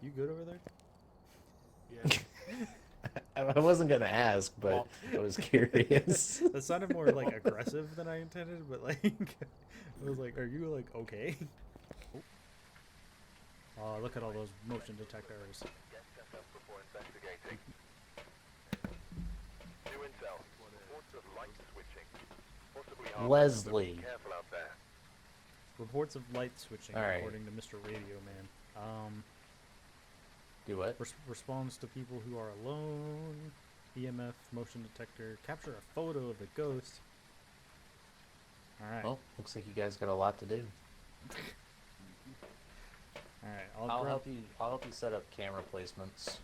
You good over there? Yeah. Oh. I wasn't gonna ask, but Well, I was curious. that sounded more like aggressive than I intended, but like, I was like, "Are you like okay?" Oh, look at all those motion detectors. Get set up before investigating. New intel. What is? Reports of light switching. Possibly hardware, so be Leslie. careful out there. Reports of light switching, All right. according to Mr. Radio Man. Do what? Responds to people who are alone. EMF motion detector. Capture a photo of the ghost. All right. Well, looks like you guys got a lot to do. All right. I'll help you. I'll help you set up camera placements.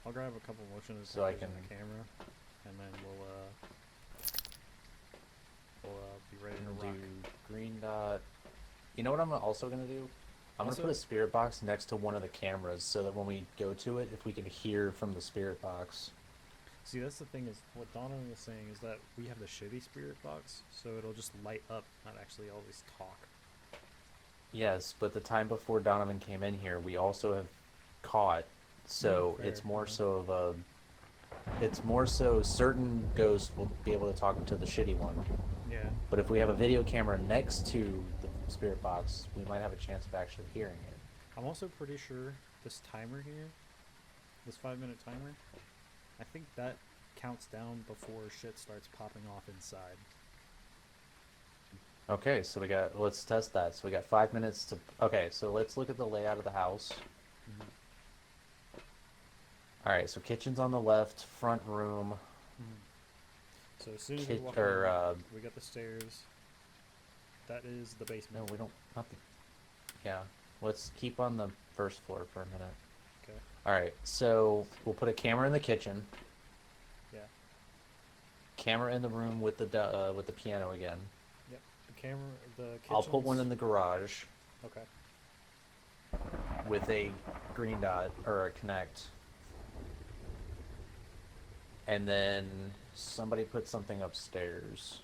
I'll grab a couple motion detectors So I and can- the camera, and then we'll be ready to Do rock. green dot. You know what I'm also gonna do? I'm Also- gonna put a spirit box next to one of the cameras so that when we go to it, if we can hear from the spirit box. See, that's the thing is what Donovan was saying is that we have the shitty spirit box, so it'll just light up, not actually always talk. Yes, but the time before Donovan came in here, we also have caught. So Fair, it's more yeah. so of a. It's more so certain ghosts will be able to talk to the shitty one. Yeah. But if we have a video camera next to the spirit box, we might have a chance of actually hearing it. I'm also pretty sure this timer here, this 5-minute timer, I think that counts down before shit starts popping off inside. Okay, so let's test that. So we got 5 minutes to. Okay, so let's look at the layout of the house. Mm-hmm. All right, so kitchen's on the left, front room. So as soon as we Kit- walk or, in, we got the stairs. That is the No, basement. we don't. Not the. Yeah, let's keep on the first floor for a minute. Okay. All right, so we'll put a camera in the kitchen. Yeah. Camera in the room with the piano again. Yep. The camera, the kitchen. I'll put one in the garage Okay. with a green dot or a connect. And then somebody put something upstairs,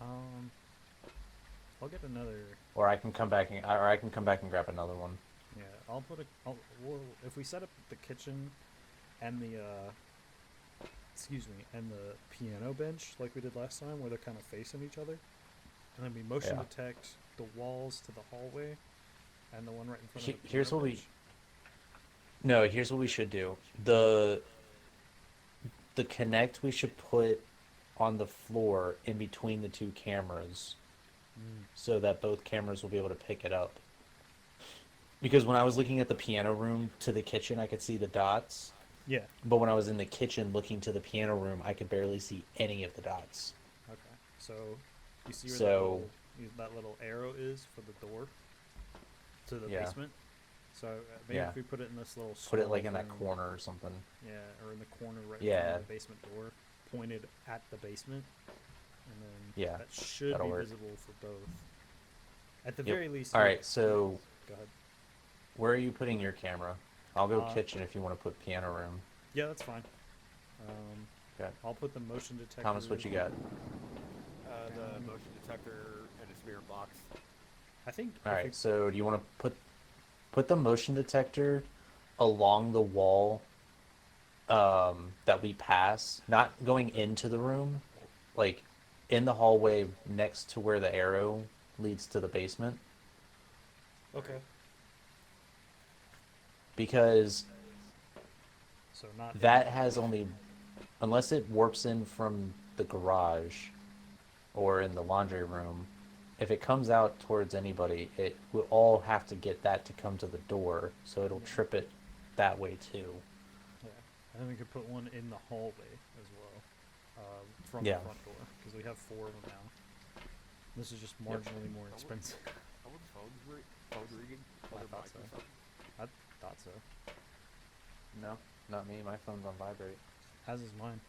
Um, I'll get another. or I can come back and grab another one. Yeah, I'll put a. Well, if we set up the kitchen and the excuse me, and the piano bench like we did last time, where they're kind of facing each other, and then we motion Yeah. detect the walls to the hallway, and the one right in front of the Here's piano what bench. No, here's what we should do. The connect we should put on the floor in between the two cameras so that both cameras will be able to pick it up. Because when I was looking at the piano room to the kitchen, I could see the dots. Yeah. But when I was in the kitchen looking to the piano room, I could barely see any of the dots. Okay. So you see where So- that little arrow is for the door to the Yeah. basement. So maybe Yeah. if we put it in this little Put it small like in that room, corner or something. Yeah, or in the corner right in front Yeah. of the basement door, pointed at the basement, and then Yeah, that should that'll be work. visible for both. At the Yep. very least. All yeah. right, so Go ahead. where are you putting your camera? I'll go Uh, kitchen if you want to put piano room. Yeah, that's fine. Okay. I'll put the motion detector. Thomas, what you got? The motion detector and a spirit box. I think. All if right, we- so do you want to put the motion detector along the wall that we pass, not going into the room, like in the hallway next to where the arrow leads to the basement? Okay. Because So not. that has only, unless it warps in from the garage or in the laundry room, if it comes out towards anybody, it will all have to get that to come to the door, so it'll trip it that way too. Yeah, and then we could put one in the hallway as well, from Yeah. the front door, because we have 4 of them now. This is just marginally more expensive. How was phone ringing? I Other thought mic so. or something? I thought so. No, not me. My phone's on vibrate. As is mine.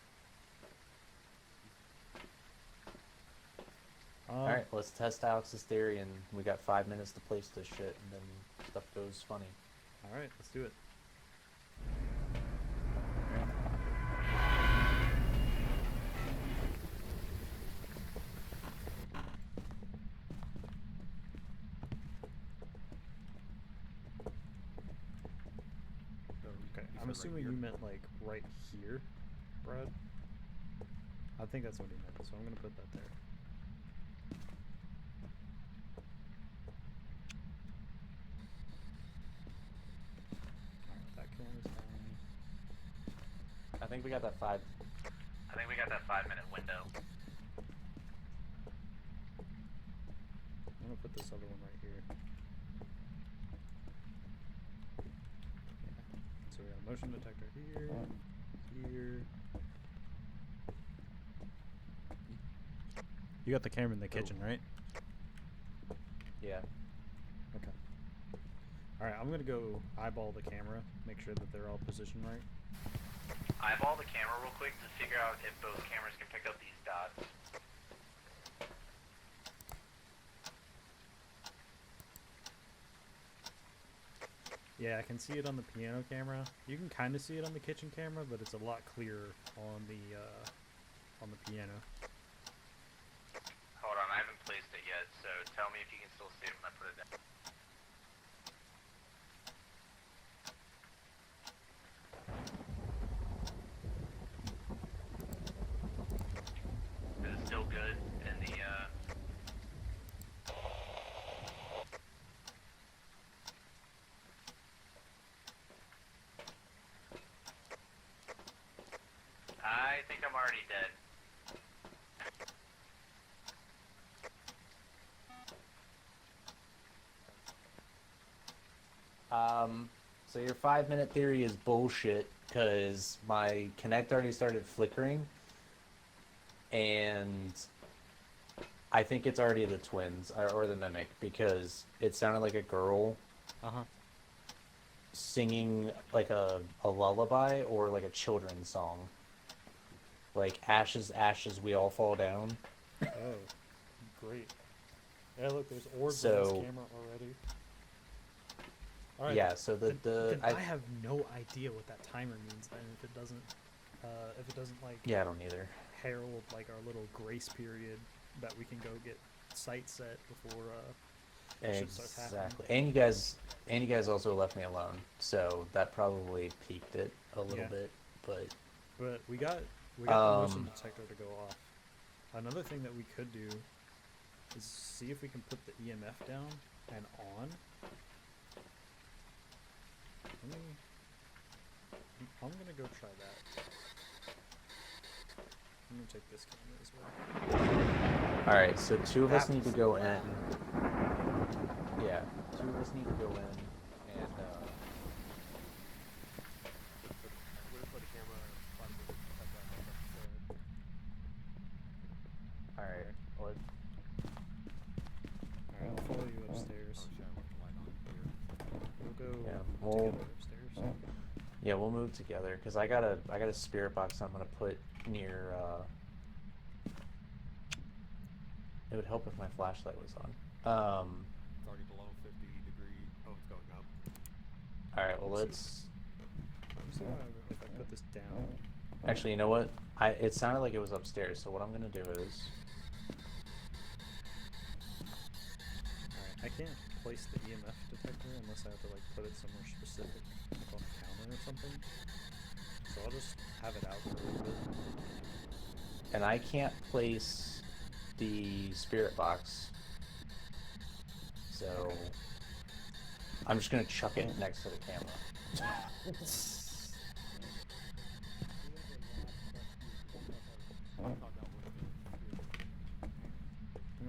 All right, let's test Alex's theory, and we got 5 minutes to place this shit, and then stuff goes funny. All right, let's do it. I'm said assuming right you here. meant like right here, Brad. I think that's what he meant, so I'm gonna put that there. Alright, that camera's down. I think we got that 5-minute window. I'm gonna put this other one right here. Yeah. So we got a motion detector here, here. You got the camera in the kitchen, right? Yeah. Okay. Alright, I'm gonna go eyeball the camera, make sure that they're all positioned right. Eyeball the camera real quick to figure out if both cameras can pick up these dots. Yeah, I can see it on the piano camera. You can kind of see it on the kitchen camera, but it's a lot clearer on the piano. Hold on, I haven't placed it yet, so tell me if you can still see it when I put it down. Is it still good in the, I think I'm already dead. So your 5-minute theory is bullshit, because my Kinect already started flickering, and I think it's already the twins, or the Mimic, because it sounded like a girl Uh-huh. singing like a lullaby or like a children's song. Like, ashes, ashes, we all fall down. Oh, great. Yeah, look, there's orbs on So- this camera already. Alright. Yeah, so then I have no idea what that timer means then if it doesn't like Yeah, I don't either. herald like our little grace period that we can go get site set before shit starts happening. Exactly. And you guys also left me alone, so that probably peaked it a little Yeah. bit, but But we got the motion detector to go off. Another thing that we could do is see if we can put the EMF down and on. I'm gonna go try that. I'm gonna take this camera as well. alright, so two of us That need to was go loud. in. Yeah, two of us need to go in and We're gonna put a camera 5 minutes at that alright, well, Alright, I'll follow you upstairs. Oh shit, I left the light on here. We'll go Yeah, well- together upstairs. yeah, we'll move together, because I got a spirit box I'm gonna put near it would help if my flashlight was on. It's already below 50 degrees. Oh, it's going up. Alright, well let's Let me see if I put this down. actually, you know what? It sounded like it was upstairs, so what I'm gonna do is Alright, I can't place the EMF detector unless I have to like put it somewhere specific, like on a counter or something. So I'll just have it out for a little bit. and I can't place the spirit box. So I'm just gonna chuck it next to the camera. I thought that was the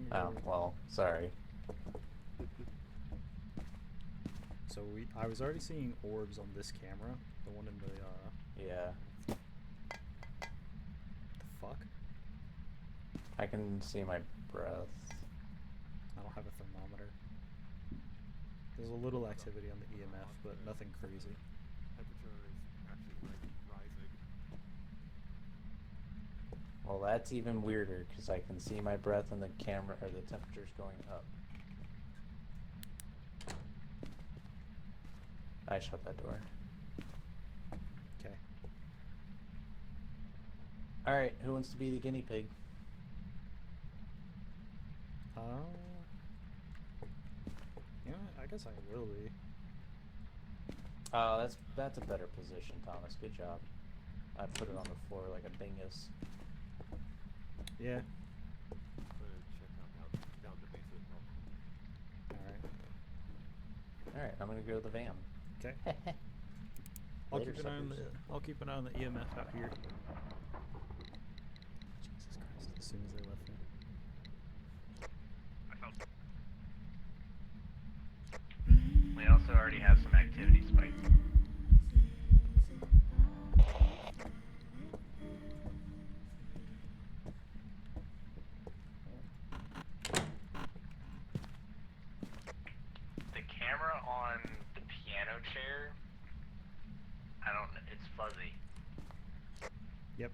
I'm Oh, gonna go. well, sorry. So I was already seeing orbs on this camera, the one in the Yeah. the fuck? I can see my breath. I don't have a thermometer. There's a little activity on the EMF, but nothing crazy. temperature is actually rising. Well, that's even weirder, because I can see my breath and the camera, or the temperature's going up. I shut that door. Okay. Alright, who wants to be the guinea pig? Yeah, I guess I will be. Oh, that's a better position, Thomas. Good job. I put it on the floor like a dingus. Yeah. I'm gonna check down the basement. All right. All right, I'm gonna go to the van. Okay. Later, suckers. I'll keep an eye on the EMF out here. Jesus Christ! As soon as they left me. We also already have some activity spikes. The camera on the piano chair, it's fuzzy. Yep.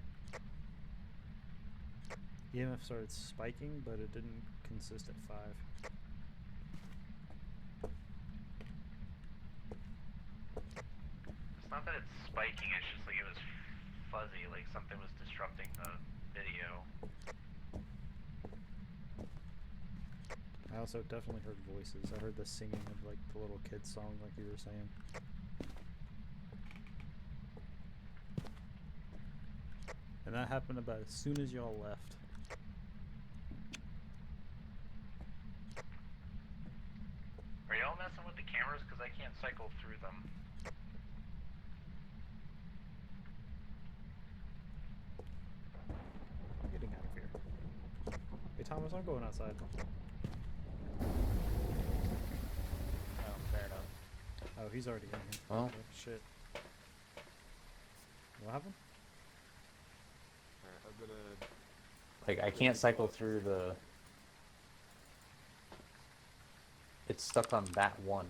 EMF started spiking, but it didn't consist at 5. It's not that it's spiking, it's just like it was fuzzy, like something was disrupting the video. I also definitely heard voices. I heard the singing of like the little kid song, like you were saying. And that happened about as soon as y'all left. Are y'all messing with the cameras? Because I can't cycle through them. I'm getting out of here. Hey Thomas, I'm going outside. Oh, fair enough. Oh, he's already in here. Oh. Okay, shit. What happened? Alright, I'm gonna. Like, I can't cycle through the... It's stuck on that one.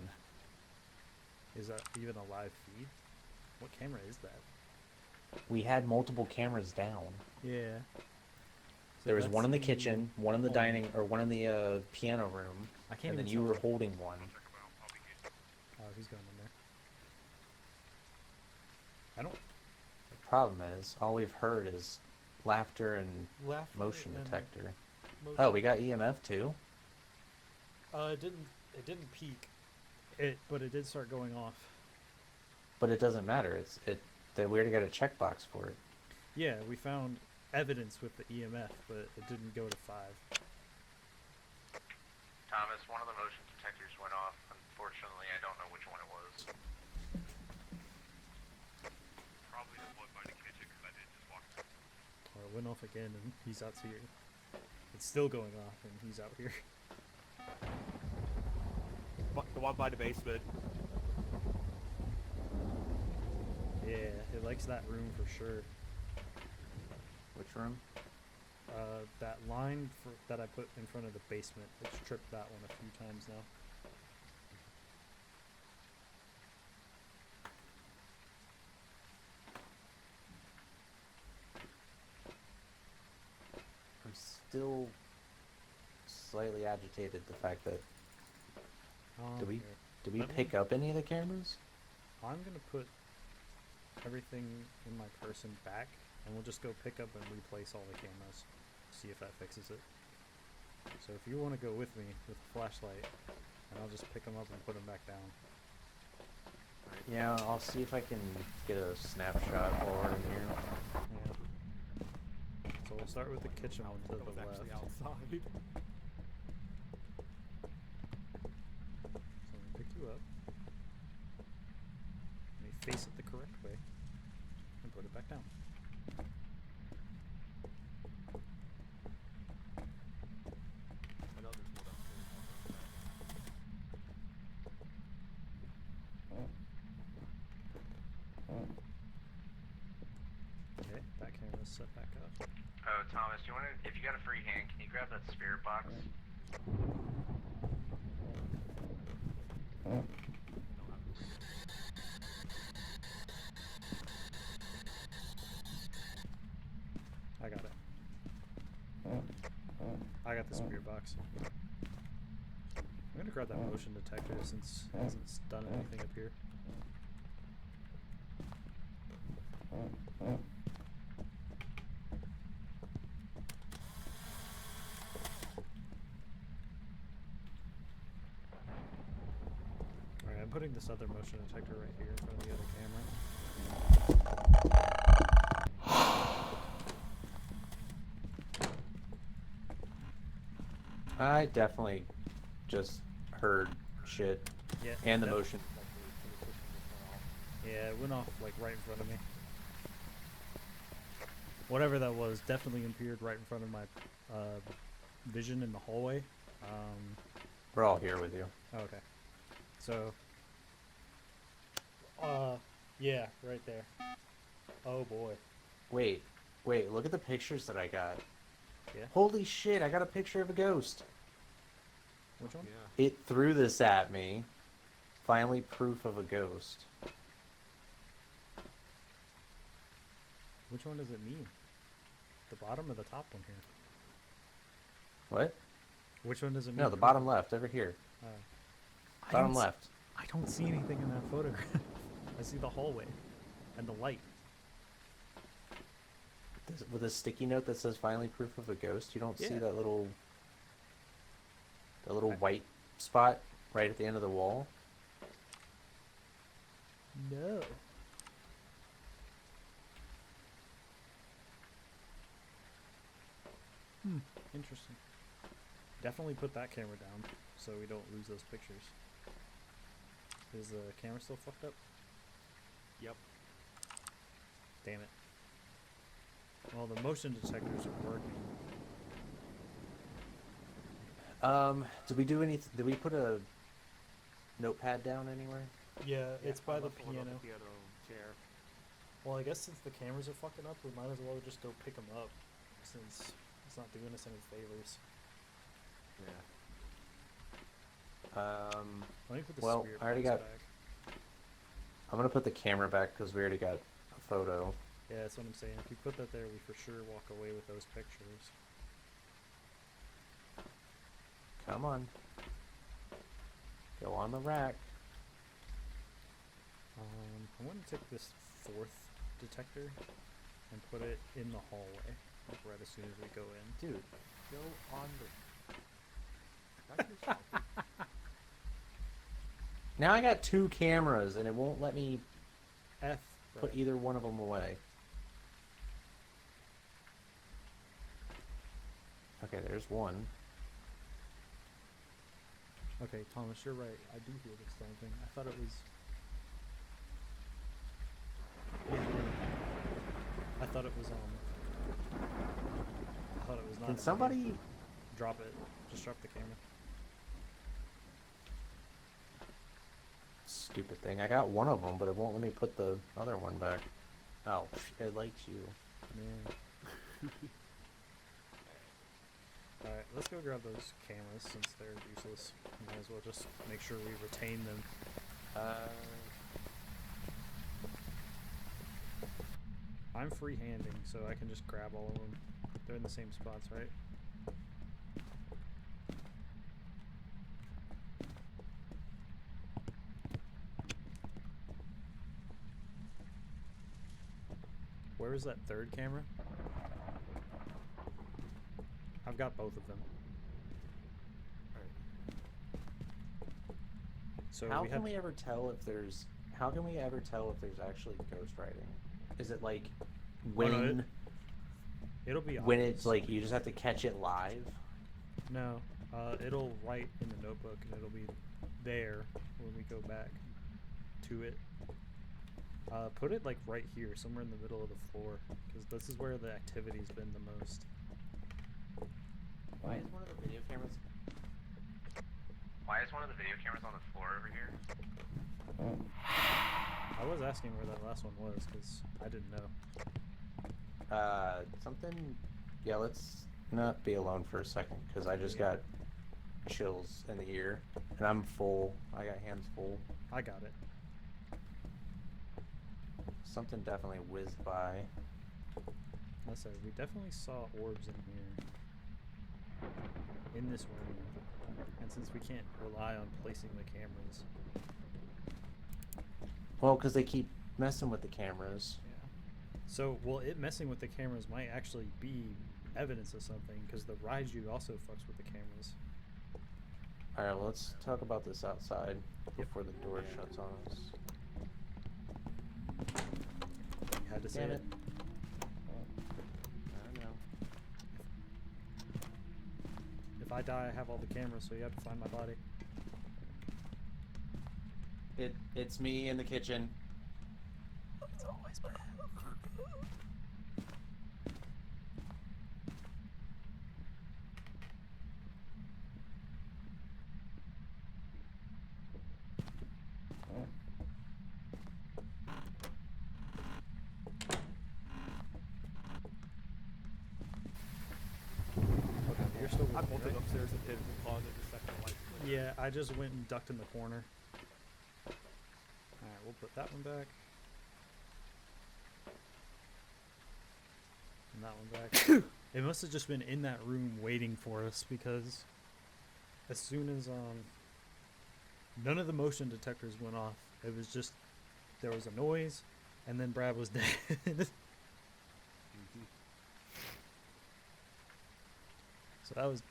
Is that even a live feed? What camera is that? We had multiple cameras down. Yeah. There was one in the kitchen, one in the dining, or one in the piano room, I can't and then even you tell were that. holding one. Oh, he's going in there. I don't... The problem is, all we've heard is laughter and Laughter motion and detector. motion- Oh, we got EMF too? It didn't peak. But it did start going off. But it doesn't matter. We already got a checkbox for it. Yeah, we found evidence with the EMF, but it didn't go to 5. Thomas, one of the motion detectors went off. Unfortunately, I don't know which one it was. Probably the one by the kitchen because I did just walk through. Or it went off again, and he's out here. It's still going off, and he's out here. The one by the basement. Yeah, it likes that room for sure. Which room? That line that I put in front of the basement, it's tripped that one a few times now. I'm still slightly agitated the fact that... Did we Let me- pick up any of the cameras? I'm gonna put everything in my person back, and we'll just go pick up and replace all the cameras. See if that fixes it. So if you want to go with me with the flashlight, and I'll just pick them up and put them back down. Yeah, I'll see if I can get a snapshot while we're in here. Yeah. So we'll start with the kitchen one to That the was actually left. outside. So I'm gonna pick you up. Let me face it the correct way, and put it back down. I know there's one Okay, that camera's set back up. Oh, Thomas, if you got a free hand, can you grab that spirit box? I got it. I got the spirit box. I'm gonna grab that motion detector since it hasn't done anything up here. Alright, I'm putting this other motion detector right here in front of the other camera. I definitely just heard shit. Yeah. And the that- motion. Yeah, it went off like right in front of me. Whatever that was, definitely appeared right in front of my vision in the hallway. We're all here with you. Okay. So, yeah, right there. Oh boy. Wait, look at the pictures that I got. Yeah. Holy shit, I got a picture of a ghost. Which one? Yeah. It threw this at me. Finally, proof of a ghost. Which one does it mean? The bottom or the top one here? What? Which one does it mean? No, the bottom left, over here. I Bottom don't s- left. I don't see anything in that photograph. I see the hallway and the light. With a sticky note that says finally proof of a ghost, you don't see Yeah. that little white spot right at the end of the wall? No. Interesting. Definitely put that camera down so we don't lose those pictures. Is the camera still fucked up? Yep. Damn it. Well, the motion detectors are working. Did we put a notepad down anywhere? Yeah, Yeah, it's by I the left one on piano. the piano chair. Well, I guess since the cameras are fucking up, we might as well just go pick them up, since it's not doing us any favors. Yeah. Let me put the Well, spirit I already box got- back. I'm gonna put the camera back because we already got a photo. Yeah, that's what I'm saying. If you put that there, we for sure walk away with those pictures. Come on. Go on the rack. I'm going to take this fourth detector and put it in the hallway, like right as soon as we go in. Dude, Go on the. That's yourself. now I got 2 cameras and it won't let me F. put Right. either one of them away. Okay, there's one. Okay, Thomas, you're right. I do hear this damn thing. I thought it was. Yeah, I thought it was I thought it was not. Can in somebody... here. Drop it? Just drop the camera. Stupid thing. I got one of them, but it won't let me put the other one back. Oh, it likes you. Yeah. Alright, let's go grab those cameras since they're useless. Might as well just make sure we retain them. I'm free-handing, so I can just grab all of them. They're in the same spots, right? Where is that third camera? I've got both of them. So How we can have we ever tell if there's... How can we ever tell if there's actually ghostwriting? Is it like when... no, it'll be when obvious. it's like you just have to catch it live? No, it'll write in the notebook and it'll be there when we go back to it. Put it like right here, somewhere in the middle of the floor, because this is where the activity's been the most. Why is one of the video cameras... Why is one of the video cameras on the floor over here? I was asking where that last one was, because I didn't know. Something... Yeah, let's not be alone for a second, because I just got chills in the ear, and I'm full. I got hands full. I got it. Something definitely whizzed by. I said, we definitely saw orbs in here. In this room. And since we can't rely on placing the cameras. Well, because they keep messing with the cameras. Yeah. So, well, it messing with the cameras might actually be evidence of something, because the Raiju also fucks with the cameras. All right, let's talk about this outside before the door Yeah. shuts on us. You had to say Damn it. it. I don't know. If I die, I have all the cameras, so you have to find my body. It's me in the kitchen. It's always bad. Okay, you're still with I me, bolted right? upstairs and hid in the closet the second the lights went. Yeah, I just went and ducked in the corner. Alright, we'll put that one back. And that one back. It must have just been in that room waiting for us because as soon as none of the motion detectors went off, it was just there was a noise and then Brad was dead. So that was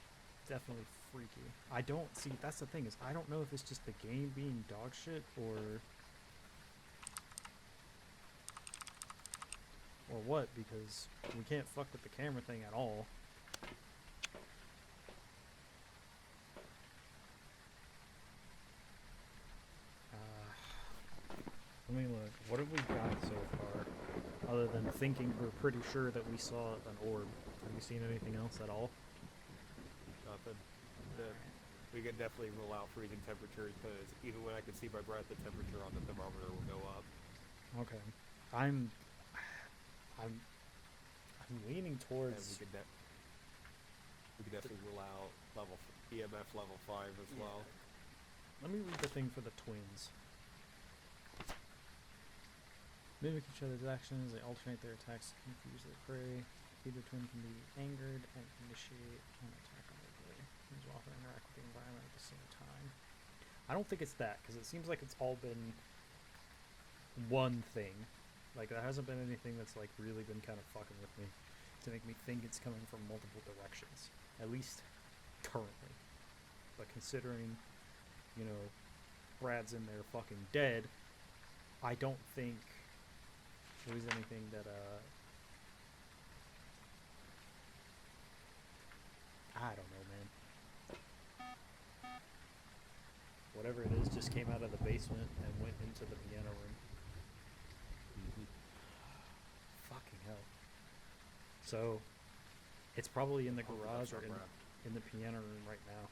definitely freaky. I don't see, that's the thing, is I don't know if it's just the game being dog shit or what, because we can't fuck with the camera thing at all. Let me look. What have we got so far? Other than thinking we're pretty sure that we saw an orb. Have you seen anything else at all? Nothing. We can definitely rule out freezing temperatures because even when I could see my breath, the temperature on the thermometer will go up. Okay. I'm leaning And towards we could definitely rule out EMF level 5 as Yeah. well. Let me read the thing for the twins. Mimic each other's actions, they alternate their attacks to confuse their prey. Either twin can be angered and initiate an attack on their prey. Twins will often interact with the environment at the same time. I don't think it's that, because it seems like it's all been one thing. Like, there hasn't been anything that's, like, really been kind of fucking with me to make me think it's coming from multiple directions. At least currently. But considering, you know, Brad's in there fucking dead, I don't think there was anything that, I don't know, man. Whatever it is just came out of the basement and went into the piano room. Fucking hell. So, it's probably in the Hopefully garage that's or not in the piano room right now.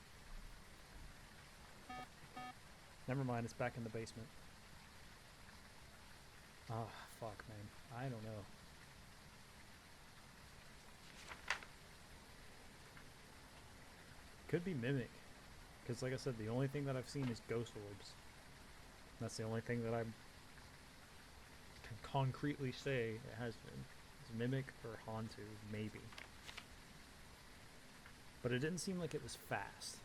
Never mind, it's back in the basement. Ah, fuck, man. I don't know. Could be Mimic. Because, like I said, the only thing that I've seen is ghost orbs. That's the only thing that I can concretely say it has been. It's Mimic or Hantu, maybe. But it didn't seem like it was fast.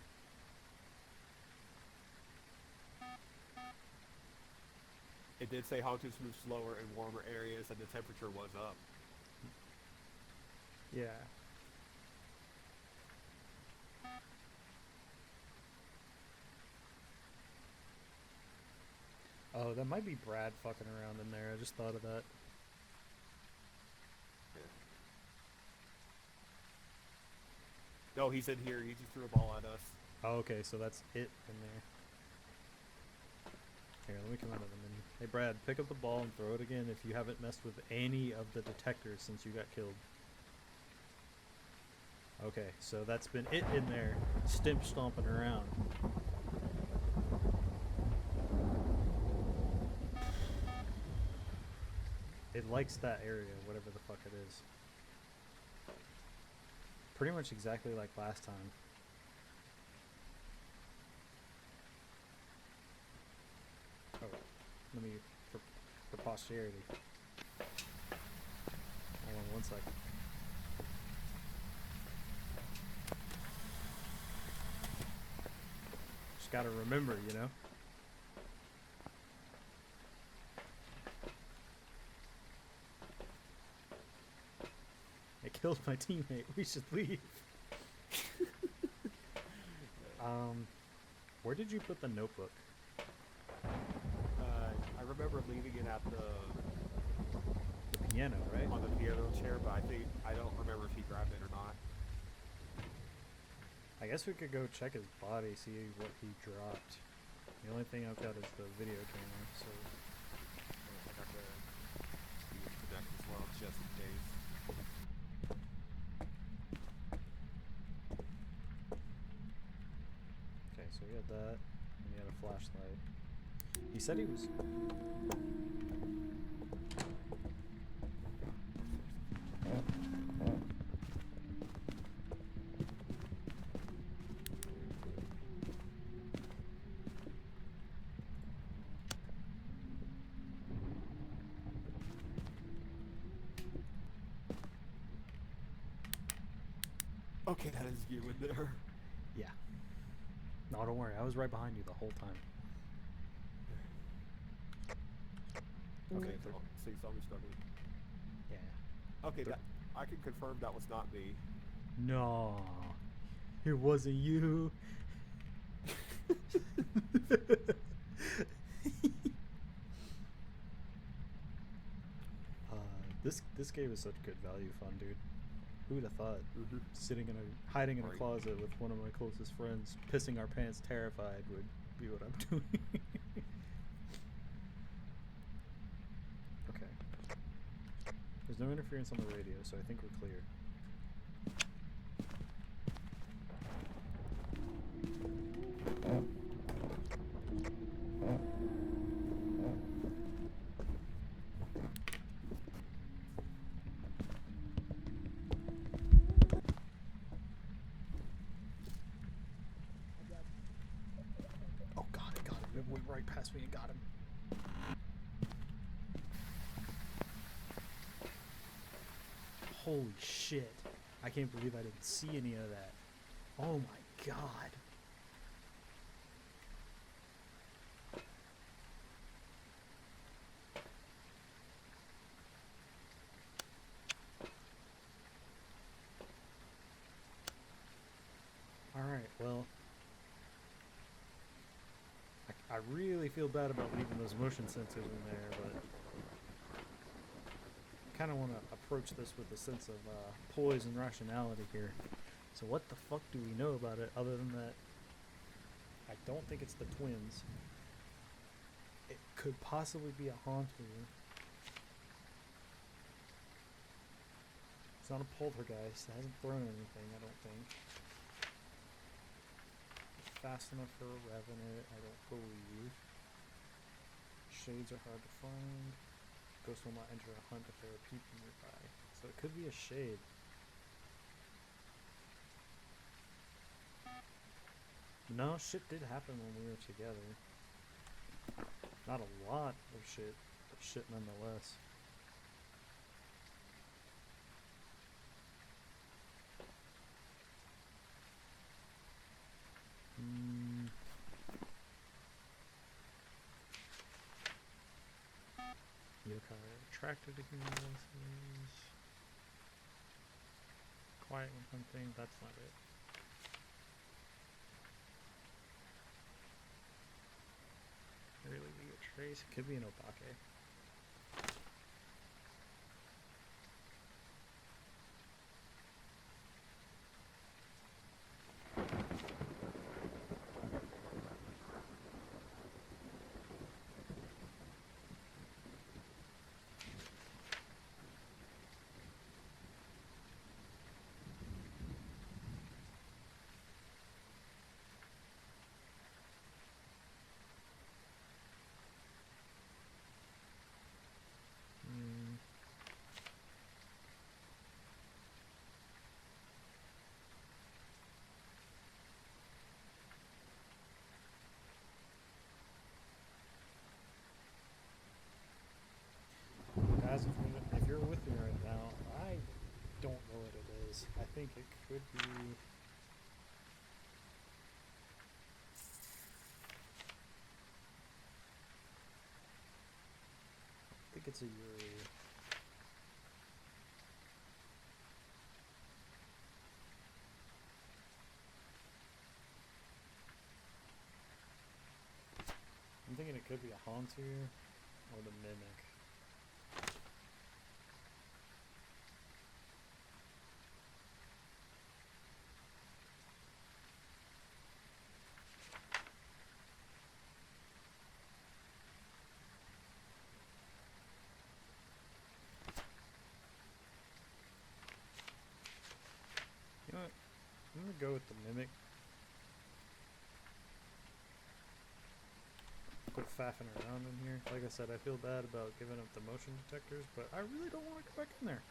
It did say Hantus move slower in warmer areas and the temperature was up. Yeah. Oh, that might be Brad fucking around in there. I just thought of that. No, he's in here. He just threw a ball at us. Oh, okay, so that's it in there. Here, let me come out of the menu. Hey, Brad, pick up the ball and throw it again if you haven't messed with any of the detectors since you got killed. Okay, so that's been it in there, stomping around. It likes that area, whatever the fuck it is. Pretty much exactly like last time. Oh, let me, for posterity. Hold on one second. Just gotta remember, you know? I killed my teammate. We should leave. Where did you put the notebook? I remember leaving it at The piano, right? on the piano chair, but I don't remember if he grabbed it or not. I guess we could go check his body, see what he dropped. The only thing I've got is the video camera, so I got the connect as well, just in case. okay. So we had that, and he had a flashlight. He said he was. Okay, that is you in there. Yeah. No, don't worry. I was right behind you the whole time. Okay. So you saw me struggling. Yeah. Okay, that, I can confirm that was not me. No, it wasn't you. This game is such good value fun, dude. Who would have thought? Mm-hmm. Hiding in a Right. closet with one of my closest friends, pissing our pants, terrified, would be what I'm doing. Okay. There's no interference on the radio, so I think we're clear. Oh god, it got him. It went right past me and got him. Holy shit. I can't believe I didn't see any of that. Oh my god. Alright, well. I really feel bad about leaving those motion sensors in there, but I kind of want to approach this with a sense of poise and rationality here. So what the fuck do we know about it other than that I don't think it's the twins. It could possibly be a haunter. It's not a poltergeist. It hasn't thrown anything, I don't think. Fast enough for a revenant, I don't believe. Shades are hard to find. Ghost will not enter a hunt if there are people nearby. So it could be a shade. No, shit did happen when we were together. Not a lot of shit, but shit nonetheless. Yokai are attracted to human voices. Quiet when hunting, that's not it. Really leave a trace. It could be an obake. Guys, if you're with me right now, I don't know what it is. I think it could be. I think it's a Yuri. thinking it could be a Haunter or the Mimic. You know what? I'm gonna go with the Mimic. Quit faffing around in here. Like I said, I feel bad about giving up the motion detectors, but I really don't want to go back in there.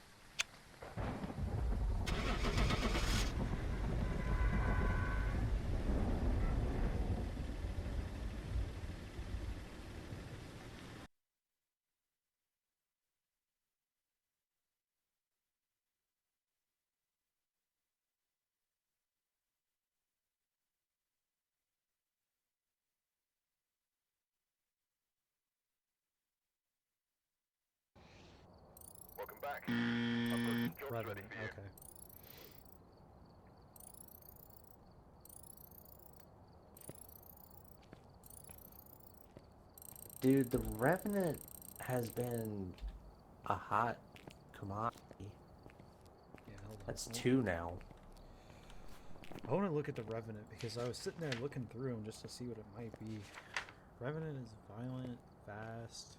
Welcome back. I've got some jobs ready Revenant, for you. okay. Dude, the Revenant has been a hot commodity. Yeah, hold on. That's Oh. 2 now. I want to look at the Revenant because I was sitting there looking through them just to see what it might be. Revenant is violent, fast.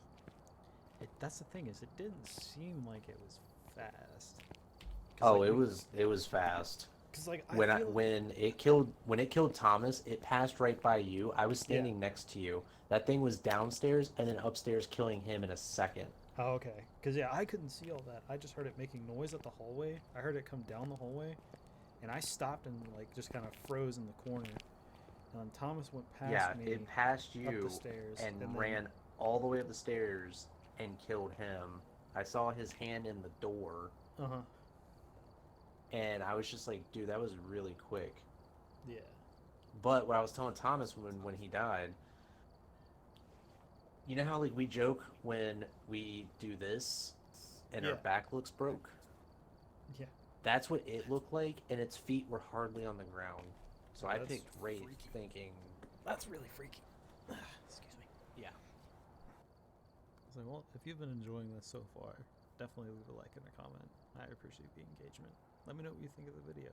That's the thing, is it didn't seem like it was fast. Oh, it was fast. Cause like When it killed Thomas, it passed right by you. I was standing next to you. That thing was downstairs and then upstairs, killing him in a second. Oh, okay. Cause yeah, I couldn't see all that. I just heard it making noise at the hallway. I heard it come down the hallway, and I stopped and like just kind of froze in the corner. And Thomas went past me. It passed up you the stairs and then, ran all the way up the stairs and killed him. I saw his hand in the door. Uh-huh. And I was just like, dude, that was really quick. Yeah. But what I was telling Thomas when he died, you know how like we joke when we do this and our back looks broke? Yeah. That's what it looked like, and its feet were hardly on the ground. So I That's picked Wraith freaky. thinking... That's really freaky. Excuse me. Yeah. I was like, well, if you've been enjoying this so far, definitely leave a like and a comment. I appreciate the engagement. Let me know what you think of the video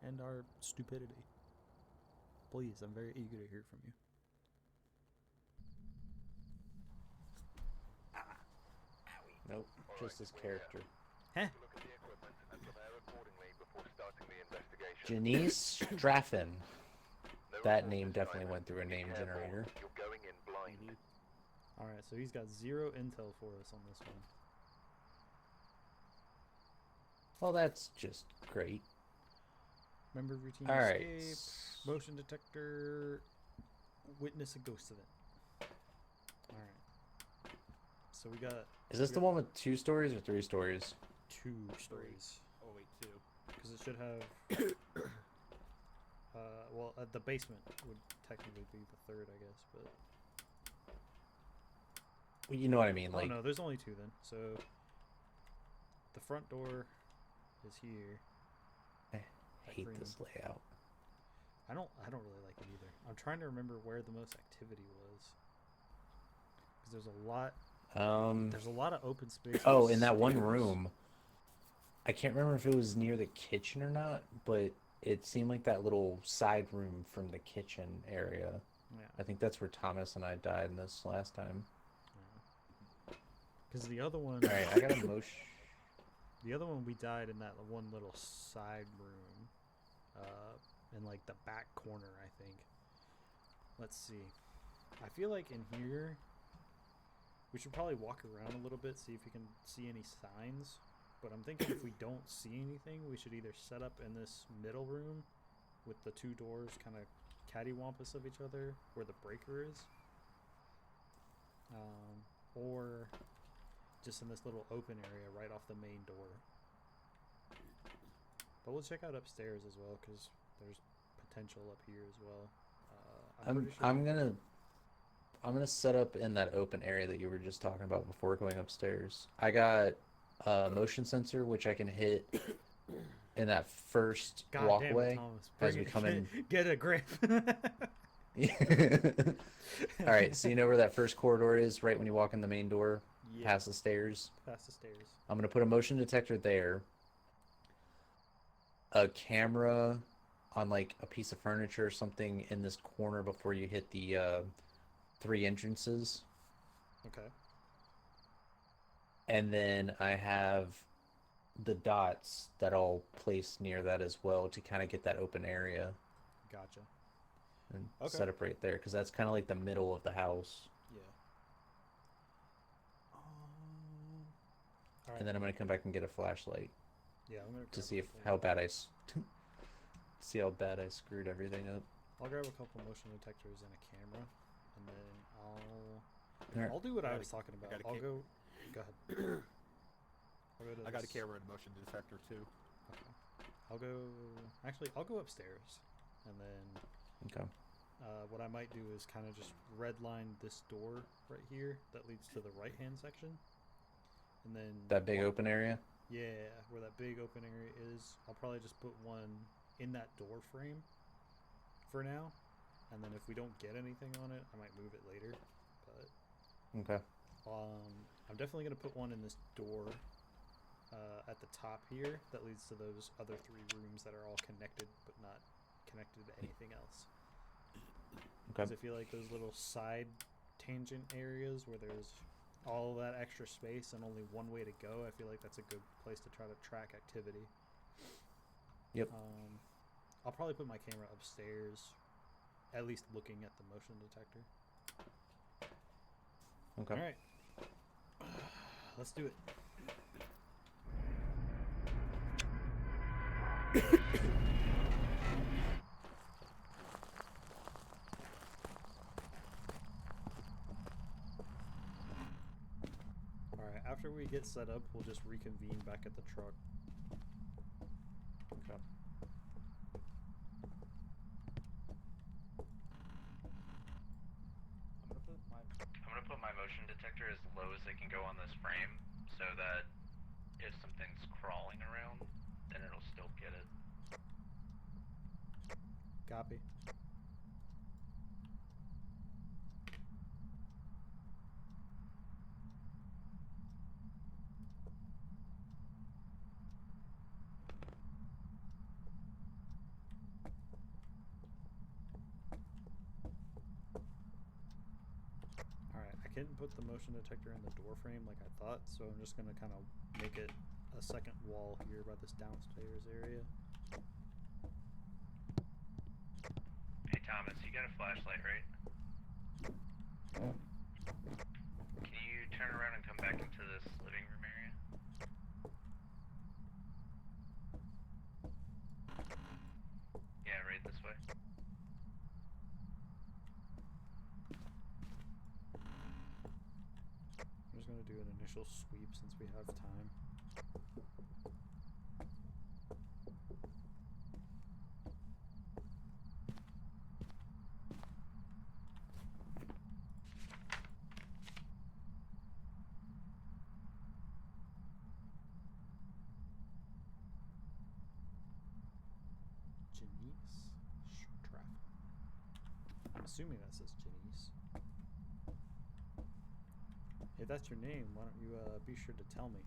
and our stupidity. Please, I'm very eager to hear from you. Nope, just his character. Heh. Look at the equipment and prepare accordingly before starting the investigation. Janice Straffen. No That reports name this definitely time. went through a Be name careful. generator. You're going in blind. Alright, so he's got 0 intel for us on this one. Well, that's just great. Member routine Alright. escape, motion detector, witness a ghost event. Alright. So we got... Is this the one with 2 stories or 3 stories? 2 stories. Oh wait, 2. Because it should have... well, the basement would technically be the 3rd, I guess, but... Well, you know what I mean, like... Oh no, there's only 2 then. So... The front door is here. I That hate green. this layout. I don't really like it either. I'm trying to remember where the most activity was. Because there's a lot of open space. Oh, with in that one stairs. room. I can't remember if it was near the kitchen or not, but it seemed like that little side room from the kitchen area. Yeah. I think that's where Thomas and I died in this last time. Because the other one... Alright, I got a motion. The other one, we died in that one little side room. In like the back corner, I think. Let's see. I feel like in here, we should probably walk around a little bit, see if we can see any signs. But I'm thinking if we don't see anything, we should either set up in this middle room with the 2 doors kind of cattywampus of each other where the breaker is. Or just in this little open area right off the main door. But we'll check out upstairs as well because there's potential up here as well. I'm gonna set up in that open area that you were just talking about before going upstairs. I got a motion sensor which I can hit in that first God walkway damn it, Thomas. as Bring we it. come in. Get a grip. All right, so you know where that first corridor is, right when you walk in the main door, Yeah. past the stairs. Past the stairs. I'm gonna put a motion detector there. A camera on like a piece of furniture or something in this corner before you hit the 3 entrances. Okay. And then I have the dots that I'll place near that as well to kind of get that open area Gotcha. and Okay. set up right there because that's kind of like the middle of the house. Yeah. All right. And then I'm gonna come back and get a flashlight Yeah, I'm gonna to grab see a if couple- how bad see how bad I screwed everything up. I'll grab a couple motion detectors and a camera, and then I'll Alright. I'll do what I got was a- talking I about. got a I'll ca- go. Go ahead. I'll go to I got a this- camera and motion detector too. Okay. I'll go. Actually, I'll go upstairs, and then Okay. what I might do is kind of just redline this door right here that leads to the right-hand section, and then That big open area? yeah, where that big open area is, I'll probably just put one in that door frame for now, and then if we don't get anything on it, I might move it later. But Okay. I'm definitely gonna put one in this door at the top here that leads to those other 3 rooms that are all connected but not connected to anything else. Because I Okay. feel like those little side tangent areas where there's all that extra space and only one way to go, I feel like that's a good place to try to track activity. Yep. I'll probably put my camera upstairs, at least looking at the motion detector. Okay. All right, let's do it. All right, after we get set up, we'll just reconvene back at the truck. Okay. I'm gonna put my motion detector as low as it can go on this frame, so that if something's crawling around, then it'll still get it. Copy. Alright, I couldn't put the motion detector in the door frame like I thought, so I'm just gonna kind of make it a second wall here by this downstairs area. Hey Thomas, you got a flashlight, right? Can you turn around and come back into this living room area? Yeah, right this way. I'm just gonna do an initial sweep since we have time. Janice Straff. I'm assuming that says Janice. If that's your name, why don't you be sure to tell me?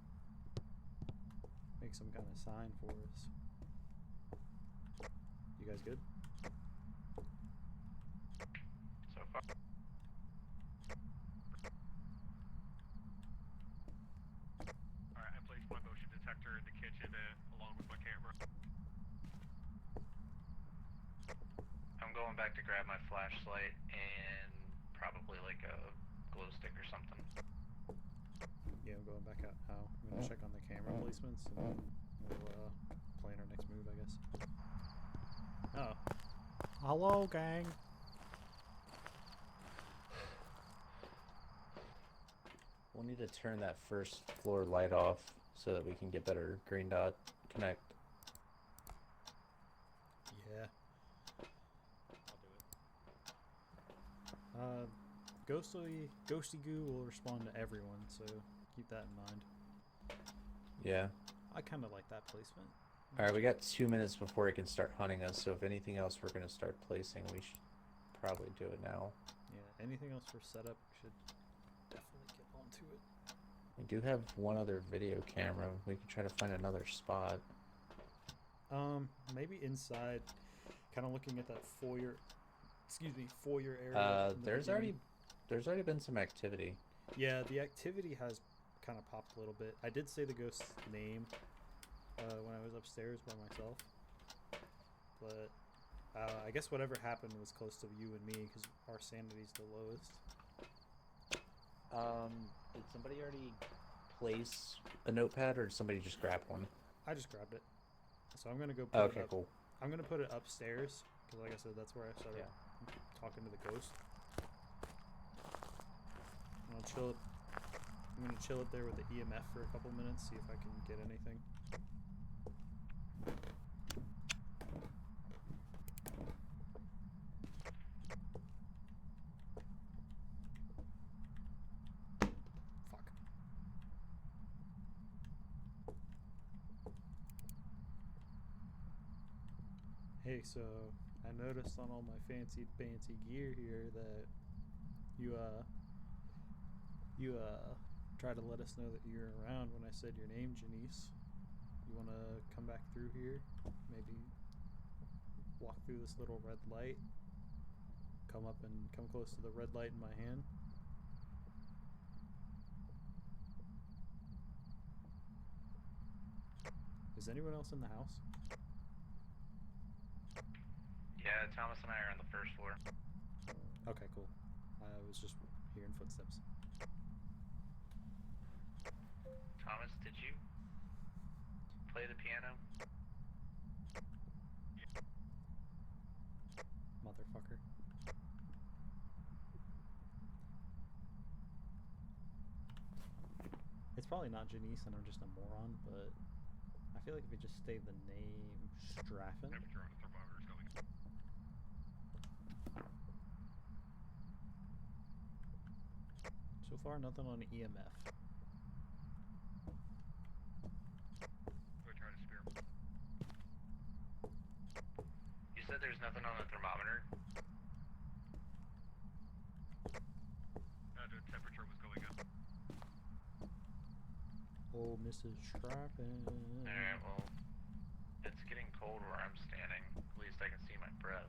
Make some kind of sign for us. You guys good? So far. Alright, I placed my motion detector in the kitchen along with my camera. I'm going back to grab my flashlight and probably like a glow stick or something. Yeah, I'm going back out now. I'm gonna check on the camera placements and then we'll plan our next move, I guess. Oh. Hello, gang. We'll need to turn that first floor light off so that we can get better green dot connect. Yeah. I'll do it. Ghosty Goo will respond to everyone, so keep that in mind. Yeah. I kind of like that placement. Alright, we got 2 minutes before it can start hunting us, so if anything else we're going to start placing, we should probably do it now. Yeah, anything else for setup, we should definitely get onto it. We do have one other video camera. We could try to find another spot. Maybe inside, kind of looking at that foyer area. in the There's beginning. already been some activity. Yeah, the activity has kind of popped a little bit. I did say the ghost's name when I was upstairs by myself, but I guess whatever happened was close to you and me because our sanity's the lowest. Did somebody already place a notepad, or did somebody just grab one? I just grabbed it, so I'm gonna go put it Okay, up. cool. I'm gonna put it upstairs because, like I said, that's where I started talking to the ghost. And I'll chill it. I'm gonna chill it there with the EMF for a couple minutes, see if I can get anything. Fuck. Hey, so I noticed on all my fancy gear here that you tried to let us know that you're around when I said your name, Janice. You want to come back through here? Maybe walk through this little red light. Come close to the red light in my hand. Is anyone else in the house? Yeah, Thomas and I are on the first floor. Okay, cool. I was just hearing footsteps. Thomas, did you play the piano? Motherfucker. It's probably not Janice and I'm just a moron, but I feel like if we just say the name Straffen. Temperature on the thermometer is going up. So far, nothing on EMF. Go try to spear him. You said there's nothing on the thermometer? The temperature was going up. Oh, Mrs. Straffen. Alright, well, it's getting cold where I'm standing. At least I can see my breath.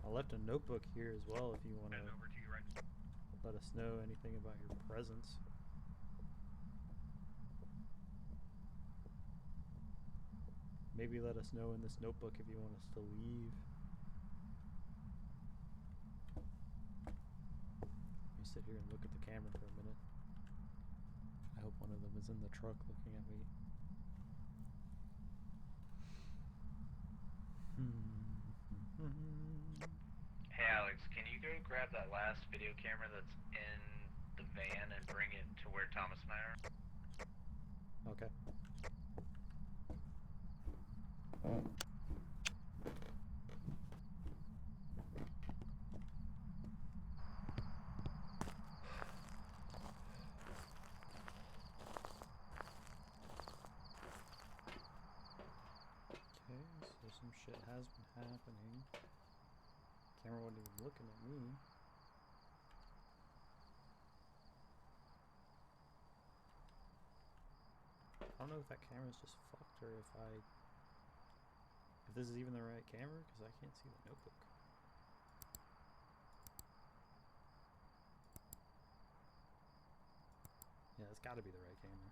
I left a notebook here as well if you want to And over to you right now. let us know anything about your presence. Maybe let us know in this notebook if you want us to leave. Let me sit here and look at the camera for a minute. I hope one of them is in the truck looking at me. Hey Alex, can you go grab that last video camera that's in the van and bring it to where Thomas and I are? Okay. Okay, so some shit has been happening. Camera wasn't even looking at me. I don't know if that camera's just fucked or if this is even the right camera because I can't see the notebook. Yeah, it's got to be the right camera.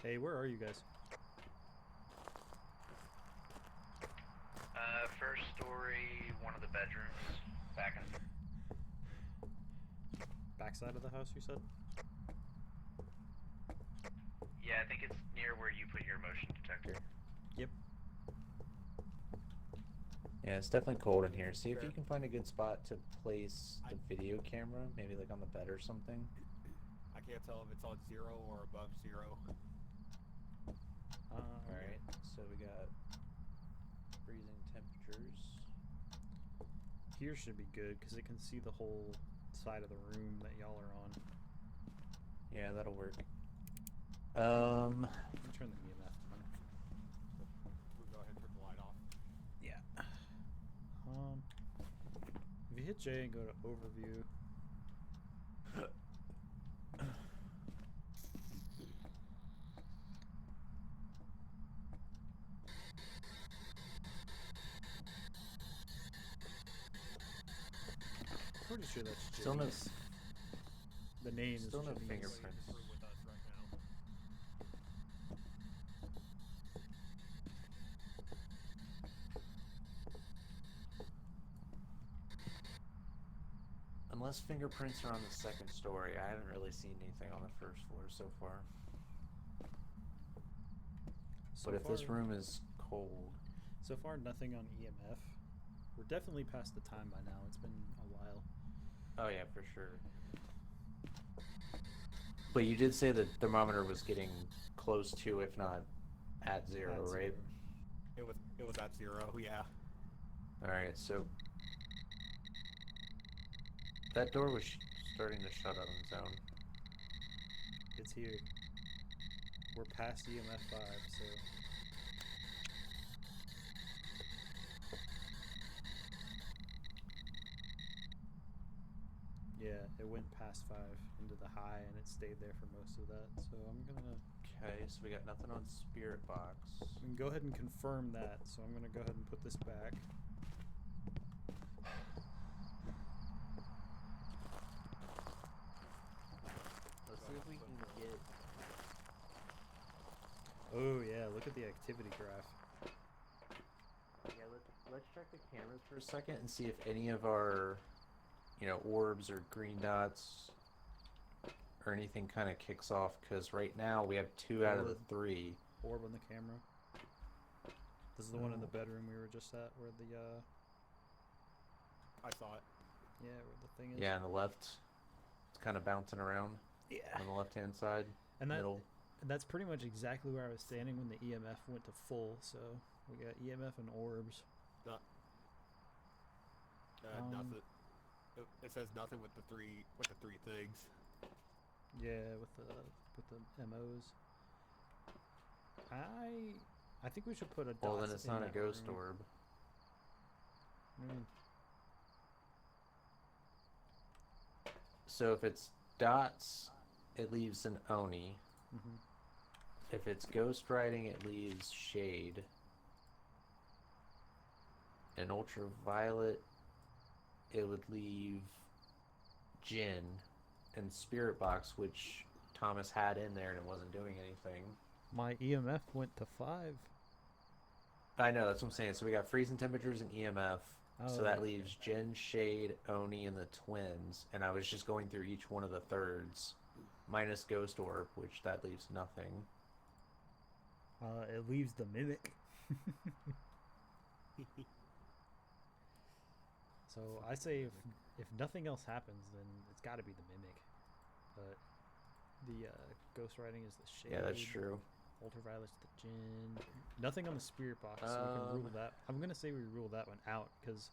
Hey, where are you guys? First story, one of the bedrooms, back in. Backside of the house, you said? Yeah, I think it's near where you put your motion detector. Yep. Yeah, it's definitely cold in here. See if Okay. you can find a good spot to place the video camera, maybe like on the bed or something. I can't tell if it's on 0 or above 0. Alright, so we got freezing temperatures. Here should be good because it can see the whole side of the room that y'all are on. Yeah, that'll work. Let me turn the EMF on. We'll go ahead and turn the light off. Yeah. hit J and go to overview. Pretty sure that's Still no, Jimmy's. The name still is no Jimmy's. fingerprints. Room with us right now. Unless fingerprints are on the second story, I haven't really seen anything on the first floor so far. So But if this far- room is cold, So far, nothing on EMF. We're definitely past the time by now. It's been a while. oh yeah, for sure. But you did say the thermometer was getting close to, if not at zero, At right? zero. It was at 0, yeah. Alright, so that door was starting to shut on its own. It's here. We're past EMF 5, so... Yeah, it went past 5 into the high, and it stayed there for most of that. So I'm gonna... Okay, so we got nothing on Spirit Box. We can go ahead and confirm that. So I'm gonna go ahead and put this back. Let's see if we can get... Oh yeah, look at the activity graph. Yeah, let's check the cameras for a second and see if any of our, orbs or green dots or anything kind of kicks off. Because right now we have 2 out of the Orb. 3. Orb on the camera. This is the one in the bedroom we were just at, where the I saw it. yeah, where the thing is. Yeah, on the left, it's kind of bouncing around Yeah. on the left-hand side, And that middle. and that's pretty much exactly where I was standing when the EMF went to full. So we got EMF and orbs. Nothing. It says nothing with the three things. Yeah, with the MOs. I think we should put a Well, dots then it's in not a that ghost room. orb. Mm, So if it's dots, it leaves an Oni. mhm. If it's ghost writing, it leaves shade. And ultraviolet, it would leave Jinn. And Spirit Box, which Thomas had in there and it wasn't doing anything. My EMF went to 5. I know, that's what I'm saying. So we got freezing temperatures and EMF. So Oh, that okay. leaves Jinn, Shade, Oni, and the twins. And I was just going through each one of the thirds. Minus Ghost Orb, which that leaves nothing. It leaves the mimic. So I say if nothing else happens, then it's got to be the mimic. But the ghost writing is the shade. Yeah, that's true. Ultraviolet's the Jinn. Nothing on the spirit box, so we can rule that. I'm gonna say we rule that one out because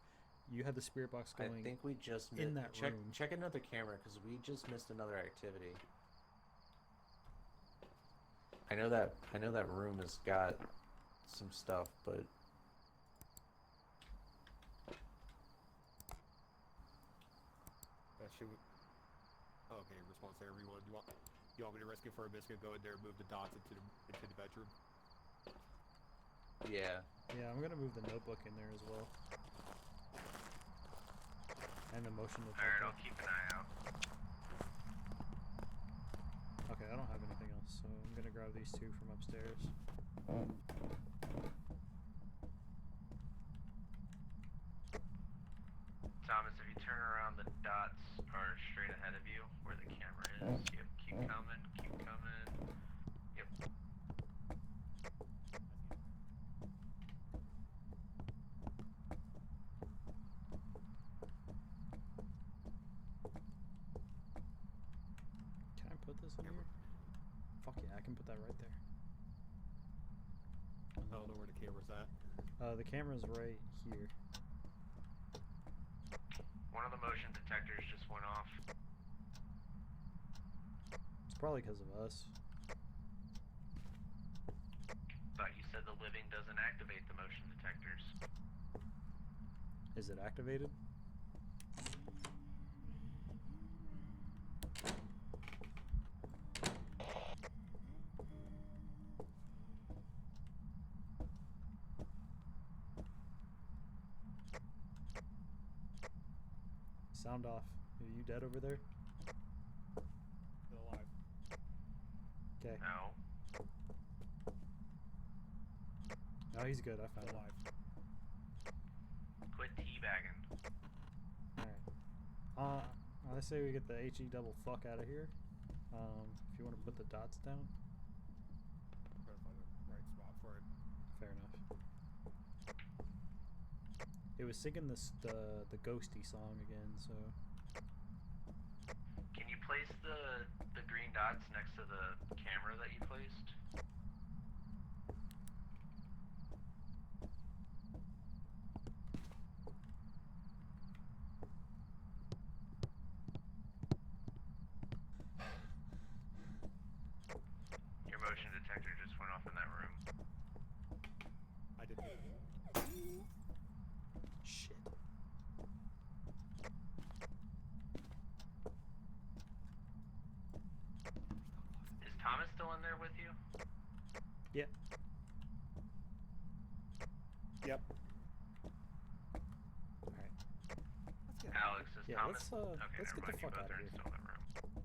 you had the spirit box I going. think we just in that check room. check another camera because we just missed another activity. I know that room has got some stuff, but Should we... Okay, response to everyone. You want me to rescue for a biscuit? Go in there and move the dots into the bedroom. yeah. Yeah, I'm gonna move the notebook in there as well. And the motion detector. Alright, I'll keep an eye out. Okay, I don't have anything else, so I'm gonna grab these 2 from upstairs. Thomas, if you turn around, the dots are straight ahead of you, where the camera is. Yep, keep coming, keep coming. Yep. Can I put this in here? Fuck yeah, I can put that right there. I don't know where the camera's at. The camera's right here. One of the motion detectors just went off. It's probably because of us. Thought you said the living doesn't activate the motion detectors. Is it activated? Sound off. Are you dead over there? Still alive. Okay. No. Oh, he's good. I found Still him. alive. Quit teabagging. Alright. I say we get the HE double fuck out of here. If you want to put the dots down. Trying to find the right spot for it. Fair enough. It was singing the ghosty song again, so Can you place the green dots next to the camera that you placed? Your motion detector just went off in that room. I did. shit. Is Thomas still in there with you? Yeah. Yep. Alright. Let's get Alex, is Yeah, Thomas? let's, Okay, let's never get the mind. You fuck both outta are here. still in the room.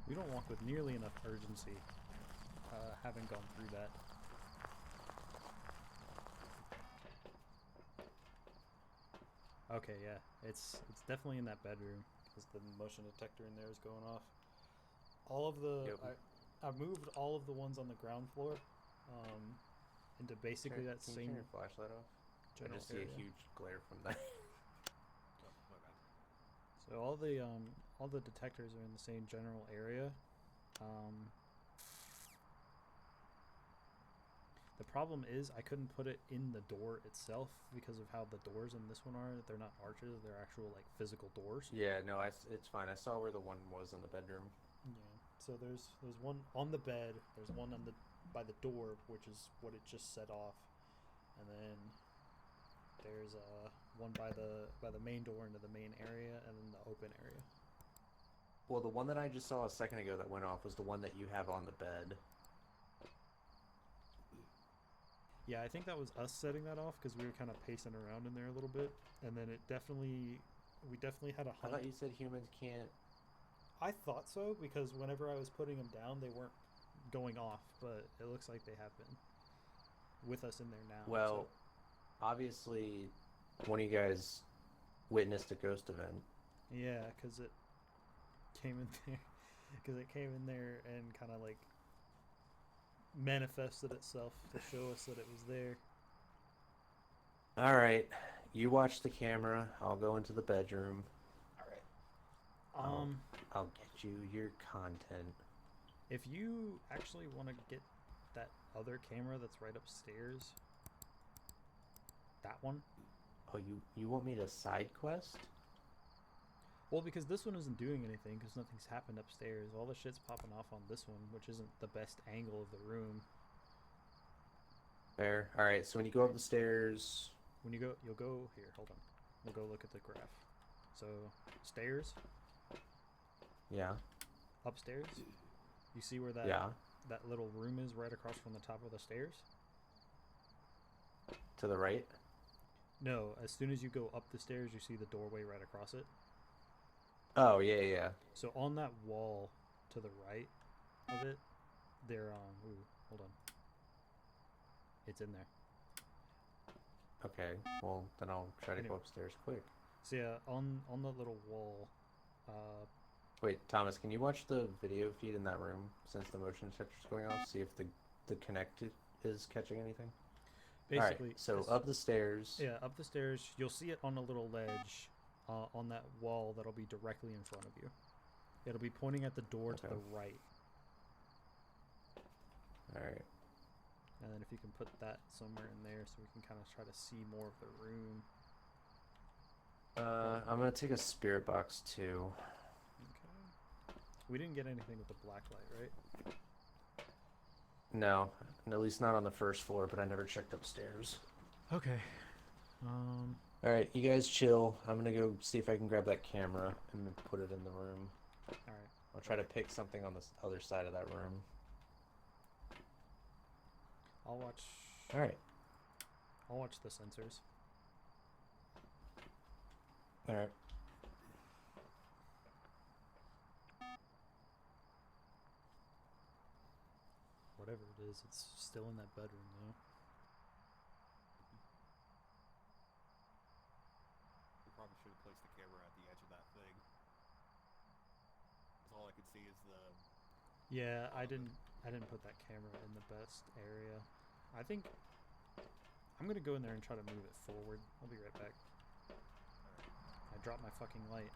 We don't walk with nearly enough urgency, having gone through that. Okay, yeah, it's definitely in that bedroom because the motion detector in there is going off. All of the I moved all of the ones on the ground floor, into basically that Can you same turn your flashlight off? I general just see area. a huge glare from that. Oh, my bad. So all the detectors are in the same general area. The problem is I couldn't put it in the door itself because of how the doors in this one are. They're not arches; they're actual like physical doors. Yeah, no, it's fine. I saw where the one was in the bedroom. Yeah. So there's one on the bed. There's one on the by the door, which is what it just set off, and then there's one by the main door into the main area, and then the open area. Well, the one that I just saw a second ago that went off was the one that you have on the bed. Yeah, I think that was us setting that off because we were kind of pacing around in there a little bit, and then we definitely had a I hunt. thought you said humans can't. I thought so because whenever I was putting them down, they weren't going off, but it looks like they have been with us in there now. Well, so. obviously, one of you guys witnessed a ghost event. Yeah, because it came in there, and kind of like manifested itself to show us that it was there. All right, you watch the camera. I'll go into the bedroom. All right. I'll get you your content. If you actually want to get that other camera that's right upstairs, that one. Oh, you want me to side quest? Well, because this one isn't doing anything because nothing's happened upstairs. All the shit's popping off on this one, which isn't the best angle of the room. Fair. All right, so when you go up the stairs, When you go, you'll go here. Hold on. We'll go look at the graph. So stairs, yeah, upstairs. You see where that yeah, that little room is right across from the top of the stairs? to the right. No, as soon as you go up the stairs, you see the doorway right across it. Oh yeah, yeah. So on that wall to the right of it, there. Ooh, hold on. It's in there. Okay, well then I'll try to go Anyway. upstairs quick. So yeah, on the little wall. Wait, Thomas, can you watch the video feed in that room since the motion detector's going off? See if the Connect is catching anything. Basically, All right, so up the stairs. Yeah, up the stairs. You'll see it on a little ledge, on that wall that'll be directly in front of you. It'll be pointing at the door to Okay. the right. All right. And then if you can put that somewhere in there so we can kind of try to see more of the room. I'm gonna take a spirit box too. Okay. We didn't get anything with the black light, right? No, at least not on the first floor, but I never checked upstairs. Okay. All right, you guys chill. I'm gonna go see if I can grab that camera and put it in the room. Alright. I'll try to pick something on the other side of that room. I'll watch. All right. I'll watch the sensors. All right. Whatever it is, it's still in that bedroom though. We probably should have placed the camera at the edge of that thing. 'Cause all I could see is the. Yeah, I didn't put that camera in the best area. I think I'm gonna go in there and try to move it forward. I'll be right back. I dropped my fucking light.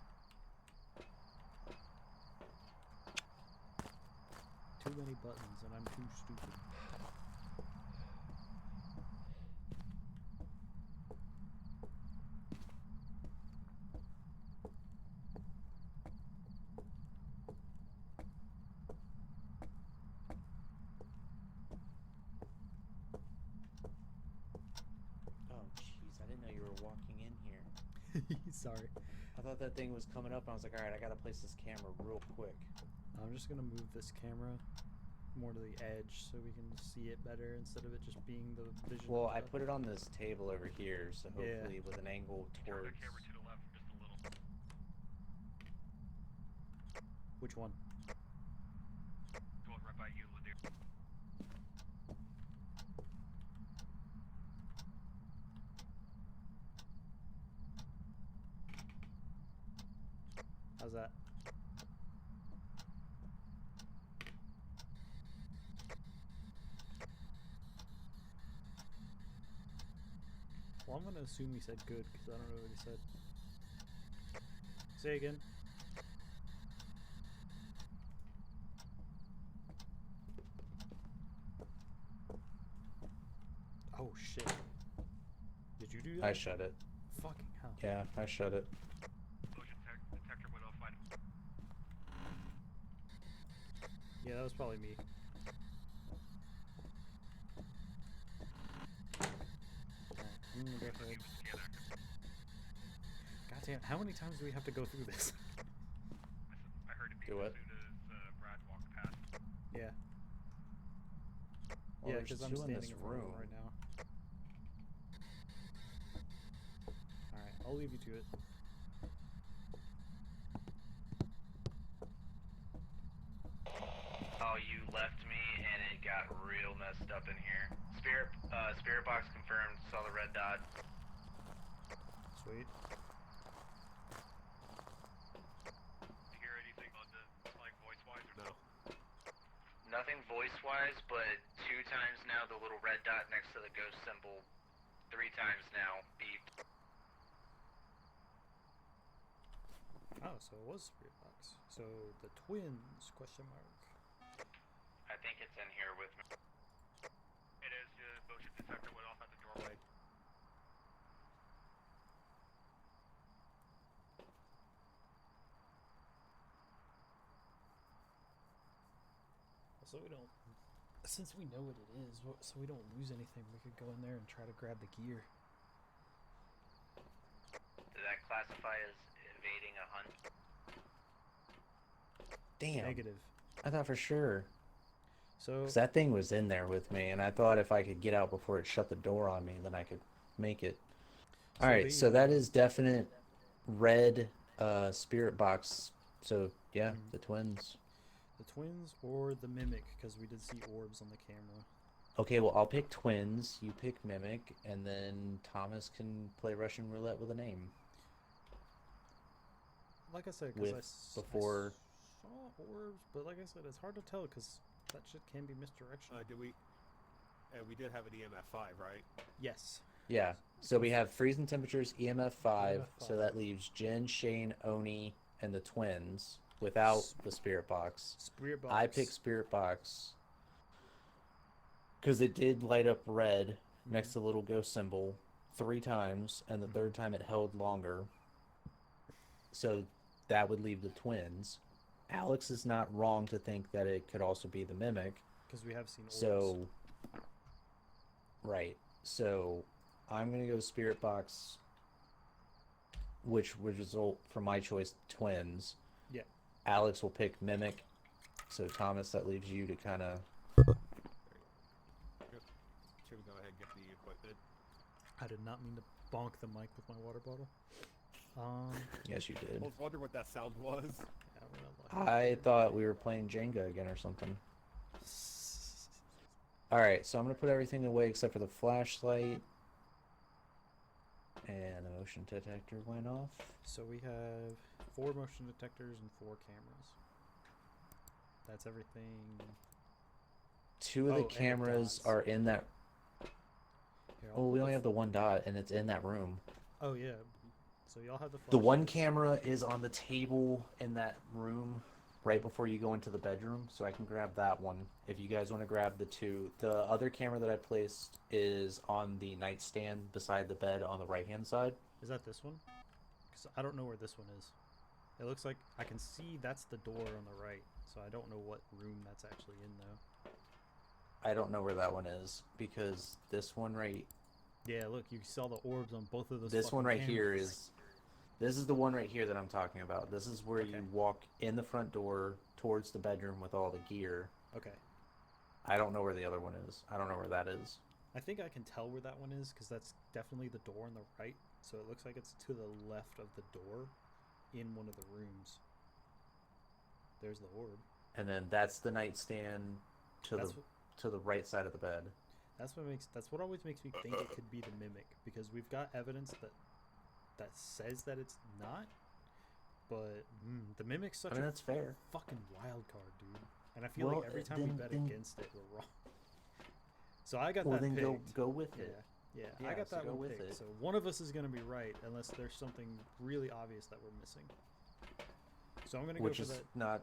Too many buttons and I'm too stupid. Oh, jeez, I didn't know you were walking in here. Sorry. I thought that thing was coming up, and I was like, all right, I gotta place this camera real quick. I'm just gonna move this camera more to the edge so we can see it better instead of it just being the vision. Well, of I the- put it on this table over here, so Yeah. hopefully with an angle Turn the towards. camera to the left just a little. Which one? Going right by you, Lanier. How's that? Well, I'm gonna assume he said good because I don't know what he said. Say again. Oh shit. Did you do that? I shut it. Fucking hell. Yeah, I shut it. Motion detector went off. Yeah, that was probably me. I'm gonna go ahead. God damn, how many times do we have to go through this? I heard it beep Do as what? soon as Brad walked past. Yeah. Well, Yeah, there's because I'm two in standing this in front of him room. right now. Alright, I'll leave you to it. Oh, you left me and it got real messed up in here. Spirit box confirmed, saw the red dot. Sweet. Did you hear anything on the, like, voice-wise or no? Nothing voice-wise, but 2 times now the little red dot next to the ghost symbol. 3 times now beeped. Oh, so it was Spirit Box. So the twins, question mark. I think it's in here with me. It is, the motion detector went off at the doorway. So we don't, since we know what it is, so we don't lose anything, we could go in there and try to grab the gear. Did that classify as evading a hunt? Damn. Negative. I thought for sure. So, Because that thing was in there with me, and I thought if I could get out before it shut the door on me, then I could make it. So Alright, the, so that is definite red spirit box. So, yeah, Mhm. the twins. the twins or the mimic, because we did see orbs on the camera. Okay, well, I'll pick twins, you pick mimic, and then Thomas can play Russian roulette with a name. Like I said, because With before- I saw orbs, but like I said, it's hard to tell because that shit can be misdirection. Did we? We did have an EMF 5, right? Yes. Yeah, so we have freezing temperatures, EMF 5, EMF so that leaves Jen, Shane, Oni, and the twins without the spirit box. Spirit box. I picked spirit box because it did light up red next to the little ghost symbol 3 times, and the third time it held longer. So that would leave the twins. Alex is not wrong to think that it could also be the mimic. because we have seen orbs. So, right. So I'm going to go spirit box, which would result from my choice twins. Yeah. Alex will pick mimic. So Thomas, that leaves you to kind of. Yep. Should go ahead and get the equipment. I did not mean to bonk the mic with my water bottle. Yes, you I did. was wondering what that sound was. Yeah, we're not I thought we were playing Jenga again or something. All right, so I'm gonna put everything away except for the flashlight. And the motion detector went off. So we have 4 motion detectors and 4 cameras. That's everything. 2 of Oh, the and the cameras dots. are in that. Here, Oh, we only have the 1 dot, and it's in that room. Oh yeah. So y'all have the. The one flashlights. camera is on the table in that room right before you go into the bedroom, so I can grab that one if you guys want to grab the 2. The other camera that I placed is on the nightstand beside the bed on the right-hand side. Is that this one? Because I don't know where this one is. It looks like I can see that's the door on the right, so I don't know what room that's actually in though. I don't know where that one is because this one right. Yeah, look, you saw the orbs on both of those. This one fucking right here cameras. is. This is the one right here that I'm talking about. This is where Okay. you walk in the front door towards the bedroom with all the gear. Okay. I don't know where the other one is. I don't know where that is. I think I can tell where that one is because that's definitely the door on the right. So it looks like it's to the left of the door in one of the rooms. There's the orb. And then that's the nightstand to That's the right side of the bed. That's what always makes me think it could be the mimic because we've got evidence that says that it's not. But the mimic's such I mean, a that's fair. fucking wild card, dude. And I feel Well, like every time we then- bet then- against it, we're wrong. So I got Well, that then picked. go with it. Yeah, Yeah, I got so that go one with picked. it. So one of us is gonna be right unless there's something really obvious that we're missing. So I'm gonna Which go is for that. not.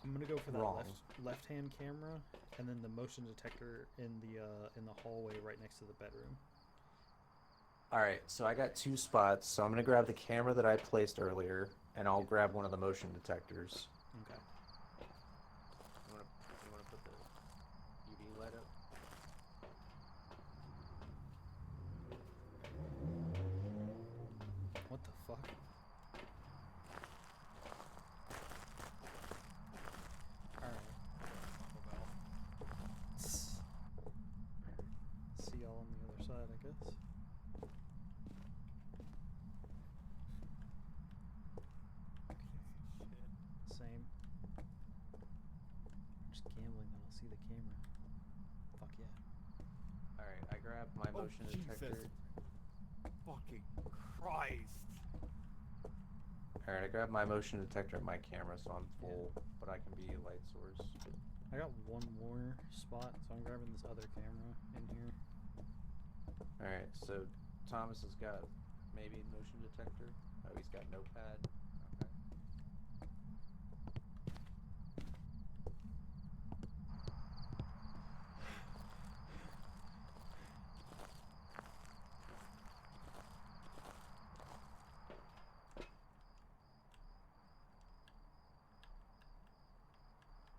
I'm gonna go for that wrong. left-hand camera, and then the motion detector in the hallway right next to the bedroom. All right, so I got 2 spots. So I'm gonna grab the camera that I placed earlier, and I'll grab one of the motion detectors. Okay. You wanna put the UV light up? What the fuck? Alright. See y'all on the other side, I guess. Same. Just gambling that I'll see the camera. Fuck yeah. All right, I grabbed my Oh, motion Jesus. detector. Fucking Christ. All right, I grabbed my motion detector and my camera, so I'm full, but I can be a light source. I got one more spot, so I'm grabbing this other camera in here. All right, so Thomas has got maybe motion detector. Oh, he's got notepad.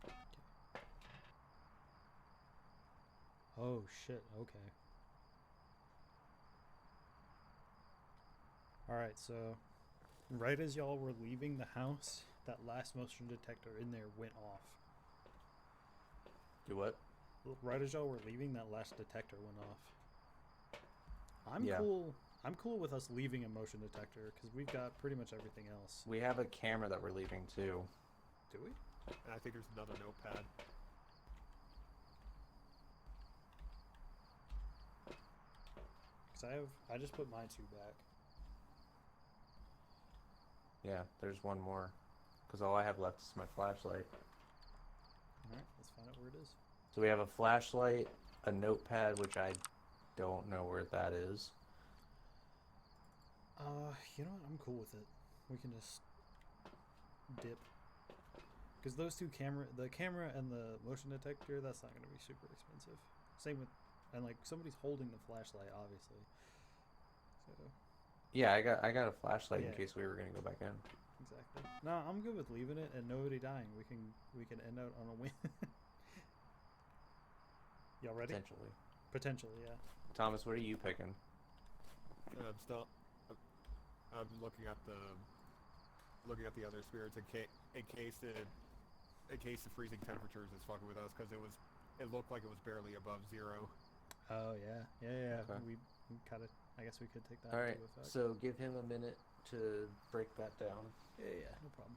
Okay. Oh shit, okay. Alright, so right as y'all were leaving the house, that last motion detector in there went off. Do what? Right as y'all were leaving, that last detector went off. Yeah. I'm cool with us leaving a motion detector because we've got pretty much everything else. We have a camera that we're leaving too. Do we? And I think there's another notepad. Because I just put my 2 back. Yeah, there's one more. Because all I have left is my flashlight. Alright, let's find out where it is. So we have a flashlight, a notepad, which I don't know where that is. You know what? I'm cool with it. We can just dip. Because those 2 the camera and the motion detector, that's not going to be super expensive. Same with, and like somebody's holding the flashlight, obviously. So Yeah, I got a flashlight in Yeah. case we were gonna go back in. exactly. No, I'm good with leaving it and nobody dying. We can end out on a win. Y'all ready? Potentially. Potentially, yeah. Thomas, what are you picking? I'm looking at the looking at the other spirits in case the freezing temperatures is fucking with us, because it looked like it was barely above 0. Oh yeah, yeah. Okay. We kind of. I guess we could take that All right, into effect. so give him a minute to break that down. Yeah, no problem.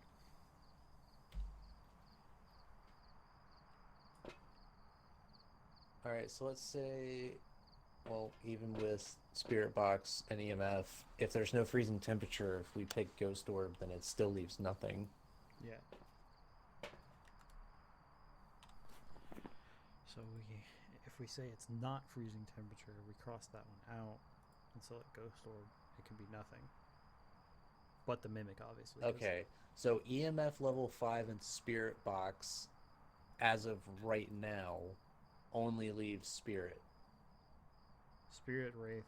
All right, so let's say, well, even with Spirit Box and EMF, if there's no freezing temperature, if we pick Ghost Orb, then it still leaves nothing. Yeah. So if we say it's not freezing temperature, we cross that one out and select Ghost Orb. It can be nothing. But the Mimic, obviously. 'cause- Okay, so EMF level 5 and Spirit Box, as of right now, only leaves Spirit. Spirit, Wraith,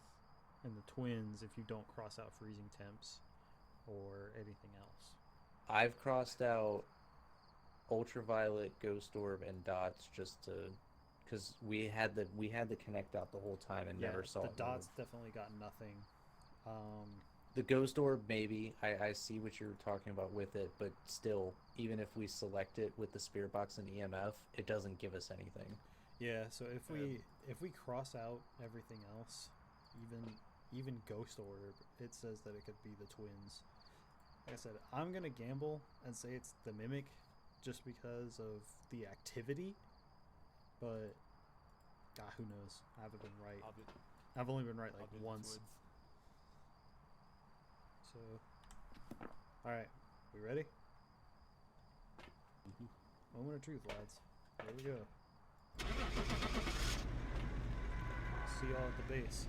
and the Twins if you don't cross out freezing temps or anything else. I've crossed out Ultraviolet, Ghost Orb, and Dots just to, because we had the connect out the whole time and never saw the it dots move. definitely got nothing. The Ghost Orb, maybe. I see what you're talking about with it, but still, even if we select it with the Spirit Box and EMF, it doesn't give us anything. Yeah, so if we cross out everything else, even Ghost Orb, it says that it could be the Twins. Like I said, I'm gonna gamble and say it's the Mimic, just because of the activity. But who knows? I haven't been right. I've only been right like I'll do the once. Twins. So, all right, we ready? Moment of truth, lads. Here we go. See y'all at the base.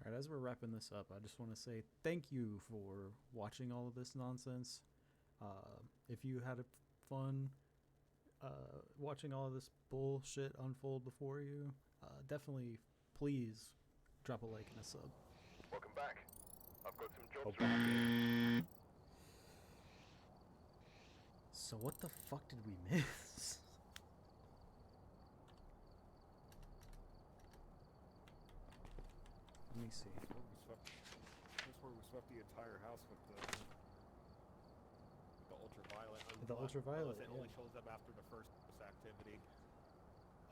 Alright, as we're wrapping this up, I just want to say thank you for watching all of this nonsense. If you had fun watching all of this bullshit unfold before you, definitely please drop a like and a sub. Welcome back. I've got some jobs Okay. for you. So what the fuck did we miss? Let me see. That's where we swept the entire house with the ultraviolet. The ultraviolet, Unless it yeah. only shows up after the first activity.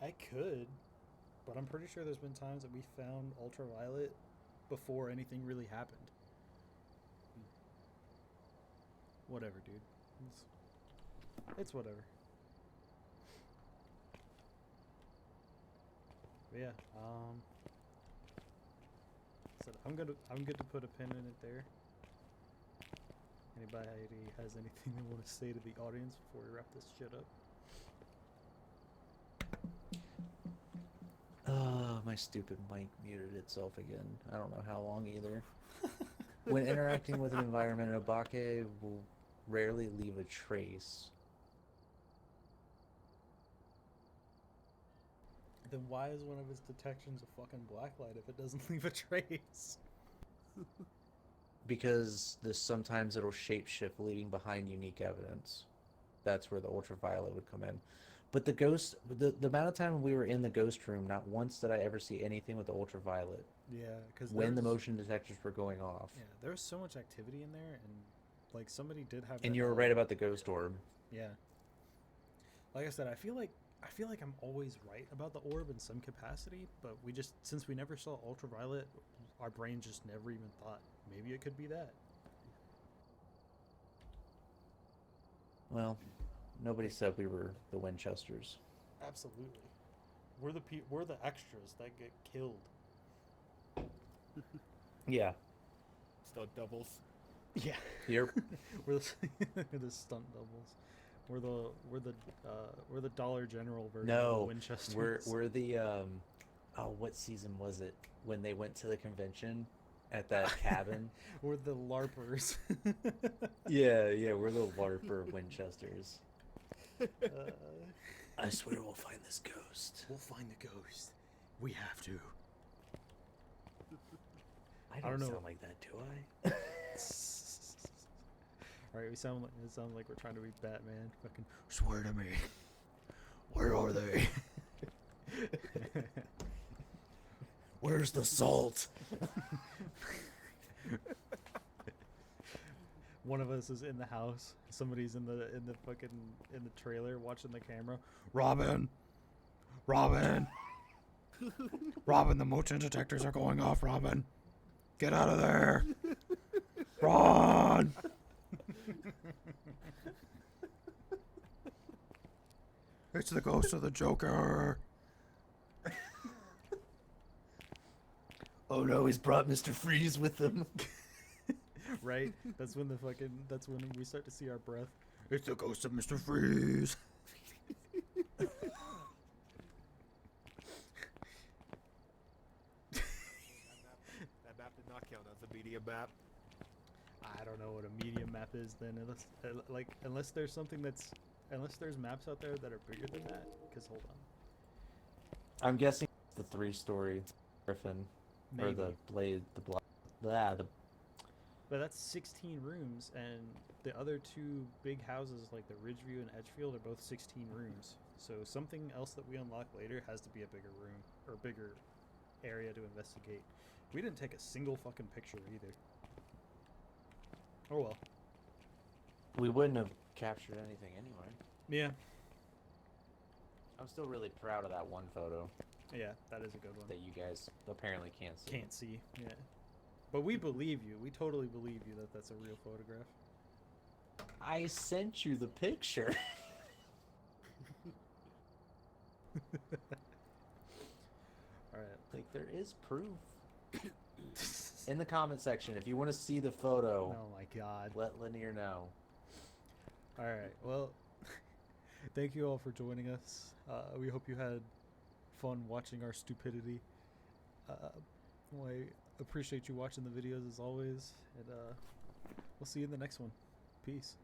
I could, but I'm pretty sure there's been times that we found ultraviolet before anything really happened. Whatever, dude. It's whatever. But yeah, so I'm good to put a pin in it there. Anybody has anything they want to say to the audience before we wrap this shit up? My stupid mic muted itself again. I don't know how long either. When interacting with an environment, Obake will rarely leave a trace. Then why is one of his detections a fucking blacklight if it doesn't leave a trace? Because sometimes it'll shapeshift, leaving behind unique evidence. That's where the ultraviolet would come in. But the amount of time we were in the ghost room, not once did I ever see anything with the ultraviolet. Yeah, because When the motion detectors were going off. Yeah, there was so much activity in there, and like somebody did have. And that you were right about the ghost orb. Yeah. Like I said, I feel like I'm always right about the orb in some capacity, but since we never saw ultraviolet, our brain just never even thought maybe it could be that. Well, nobody said we were the Winchesters. Absolutely, we're the extras that get killed. Yeah. Stunt doubles. Yeah. Yep. we're the stunt doubles. We're the Dollar General version of the No, Winchesters. we're the what season was it when they went to the convention at that cabin? We're the LARPers. Yeah, we're the LARPer Winchesters. Uh, I swear we'll find this ghost. We'll find the ghost. We have to. I don't don't know. sound like that, do I? All right, it sounds like we're trying to be Batman. Fucking swear to me. Where are they? Where's the salt? One of us is in the house. Somebody's in the trailer watching the camera. Robin, Robin, Robin! The motion detectors are going off. Robin, get out of there! Run! It's the ghost of the Joker. Oh no, he's brought Mr. Freeze with him. Right? That's when we start to see our breath. It's the ghost of Mr. Freeze. That map did not count as a medium map. I don't know what a medium map is then, unless there's maps out there that are bigger than that. Because hold on, I'm guessing it's the 3-story Griffin. maybe. Or the blade, the But that's 16 rooms, and the other two big houses, like the Ridgeview and Edgefield, are both 16 rooms. So something else that we unlock later has to be a bigger room, or bigger area to investigate. We didn't take a single fucking picture either. Oh well. we wouldn't have captured anything anyway. Yeah. I'm still really proud of that one photo Yeah, that is a good one. that you guys apparently can't see. Can't see, yeah. But we believe you. We totally believe you that that's a real photograph. I sent you the picture. Alright. Like, there is proof. In the comment section, if you want to see the photo, Oh my god. let Linear know. Alright, well, thank you all for joining us. We hope you had fun watching our stupidity. I appreciate you watching the videos as always, and we'll see you in the next one. Peace.